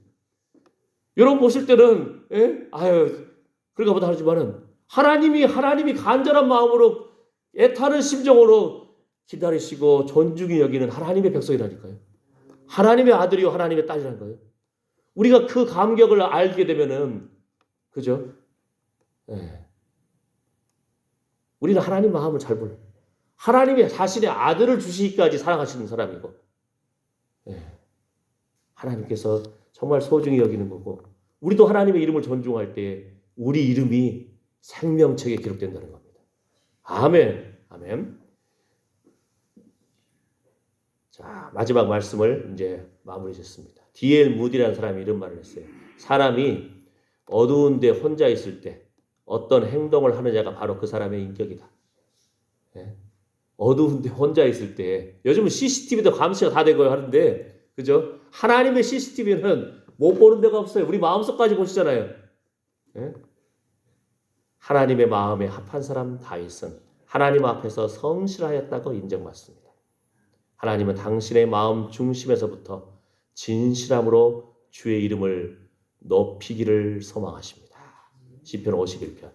여러분 보실 때는 그런가 보다 하지만은 하나님이 간절한 마음으로 애타는 심정으로 기다리시고 존중히 여기는 하나님의 백성이라니까요. 하나님의 아들이요 하나님의 딸이라는 거예요. 우리가 그 감격을 알게 되면은, 그죠? 우리는 하나님 마음을 잘 몰라요. 하나님이 자신의 아들을 주시기까지 사랑하시는 사람이고, 하나님께서 정말 소중히 여기는 거고, 우리도 하나님의 이름을 존중할 때 우리 이름이 생명책에 기록된다는 겁니다. 아멘. 아멘. 자, 마지막 말씀을 이제 마무리 짓습니다. D.L. 무디라는 사람이 이런 말을 했어요. 사람이 어두운 데 혼자 있을 때 어떤 행동을 하느냐가 바로 그 사람의 인격이다. 어두운 데 혼자 있을 때, 요즘은 CCTV도 감시가 다 되고 하는데, 그죠? 하나님의 CCTV는 못 보는 데가 없어요. 우리 마음속까지 보시잖아요. 하나님의 마음에 합한 사람 다윗은 하나님 앞에서 성실하였다고 인정받습니다. 하나님은 당신의 마음 중심에서부터 진실함으로 주의 이름을 높이기를 소망하십니다. 시편 51편,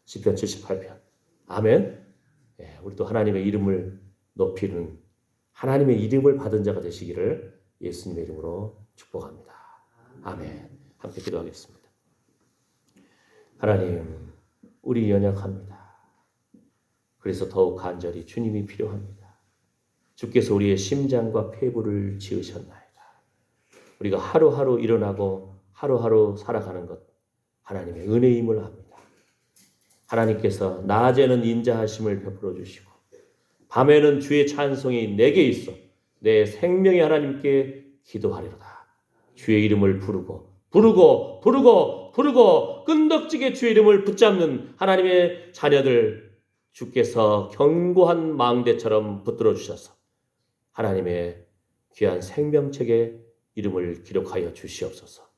시편 78편. 아멘. 우리도 하나님의 이름을 높이는, 하나님의 이름을 받은 자가 되시기를 예수님의 이름으로 축복합니다. 아멘. 함께 기도하겠습니다. 하나님, 우리 연약합니다. 그래서 더욱 간절히 주님이 필요합니다. 주께서 우리의 심장과 폐부를 지으셨나이다. 우리가 하루하루 일어나고 하루하루 살아가는 것, 하나님의 은혜임을 합니다. 하나님께서 낮에는 인자하심을 베풀어 주시고 밤에는 주의 찬송이 내게 있어 내 생명의 하나님께 기도하리로다. 주의 이름을 부르고 끈덕지게 주의 이름을 붙잡는 하나님의 자녀들, 주께서 견고한 망대처럼 붙들어 주셔서 하나님의 귀한 생명책에 이름을 기록하여 주시옵소서.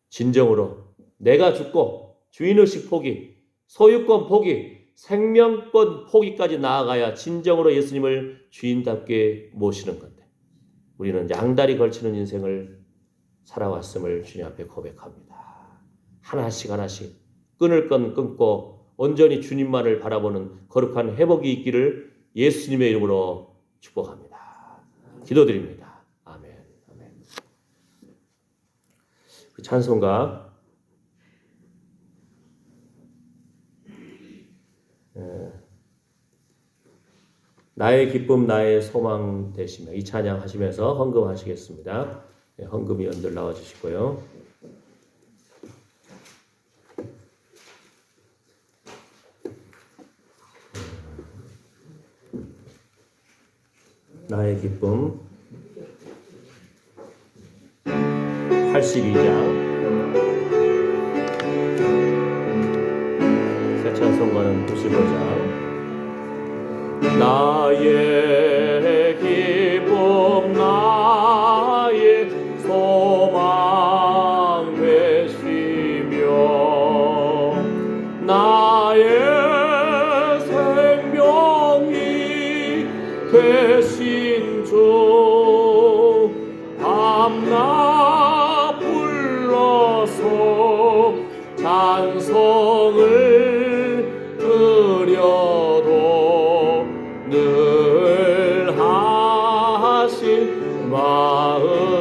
진정으로 내가 죽고 주인의식 포기, 소유권 포기, 생명권 포기까지 나아가야 진정으로 예수님을 주인답게 모시는 건데 우리는 양다리 걸치는 인생을 살아왔음을 주님 앞에 고백합니다. 하나씩 하나씩 끊을 건 끊고 온전히 주님만을 바라보는 거룩한 회복이 있기를 예수님의 이름으로 축복합니다. 기도드립니다. 아멘. 아멘. 그 찬송가 나의 기쁨 나의 소망 되시며 이 찬양 하시면서 헌금하시겠습니다. 네, 헌금이 연들 나와주시고요. 나의 기쁨 82장 새 찬송가는 95장 나의 기쁨 나의 소망 되시며 나의 생명이 되신 주 밤낮 불러서 찬송을 드려도 늘 하신 마음뿐일세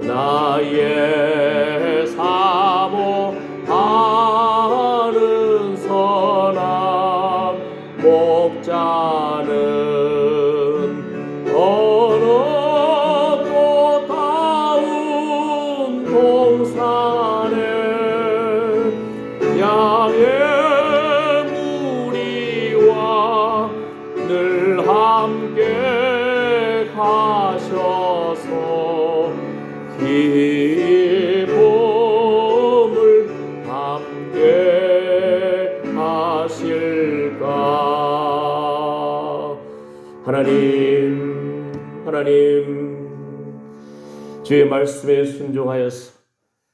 나의 사모하는 선한 목자는 어느 꽃다운 동산에 양의 무리와 늘 함께 가셔서 기쁨을 함께 하실까. 하나님 주의 말씀에 순종하여서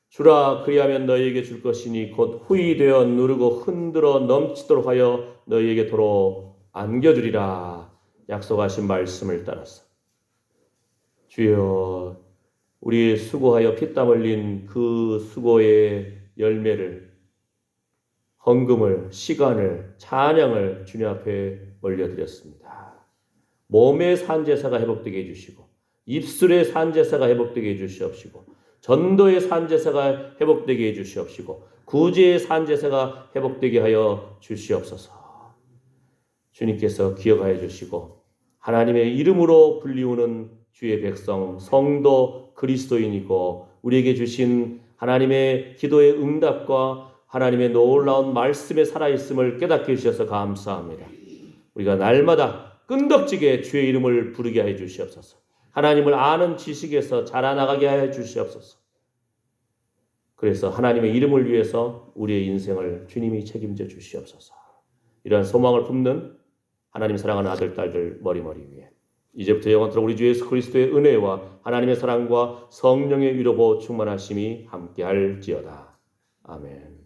주라 그리하면 너희에게 줄 것이니 곧 후히 되어 누르고 흔들어 넘치도록 하여 너희에게 도로 안겨주리라 약속하신 말씀을 따라서 주여 우리 수고하여 피땀 흘린 그 수고의 열매를 헌금을 시간을 찬양을 주님 앞에 올려드렸습니다. 몸의 산제사가 회복되게 해주시고 입술의 산제사가 회복되게 해주시옵시고 전도의 산제사가 회복되게 해주시옵시고 구제의 산제사가 회복되게 하여 주시옵소서. 주님께서 기억하여 주시고 하나님의 이름으로 불리우는 주의 백성 성도 그리스도인이고 우리에게 주신 하나님의 기도의 응답과 하나님의 놀라운 말씀에 살아있음을 깨닫게 해주셔서 감사합니다. 우리가 날마다 끈덕지게 주의 이름을 부르게 해 주시옵소서. 하나님을 아는 지식에서 자라나가게 해 주시옵소서. 그래서 하나님의 이름을 위해서 우리의 인생을 주님이 책임져 주시옵소서. 이러한 소망을 품는 하나님 사랑하는 아들, 딸들 머리머리 위에 이제부터 영원토록 우리 주 예수 그리스도의 은혜와 하나님의 사랑과 성령의 위로 보호 충만하심이 함께할지어다. 아멘.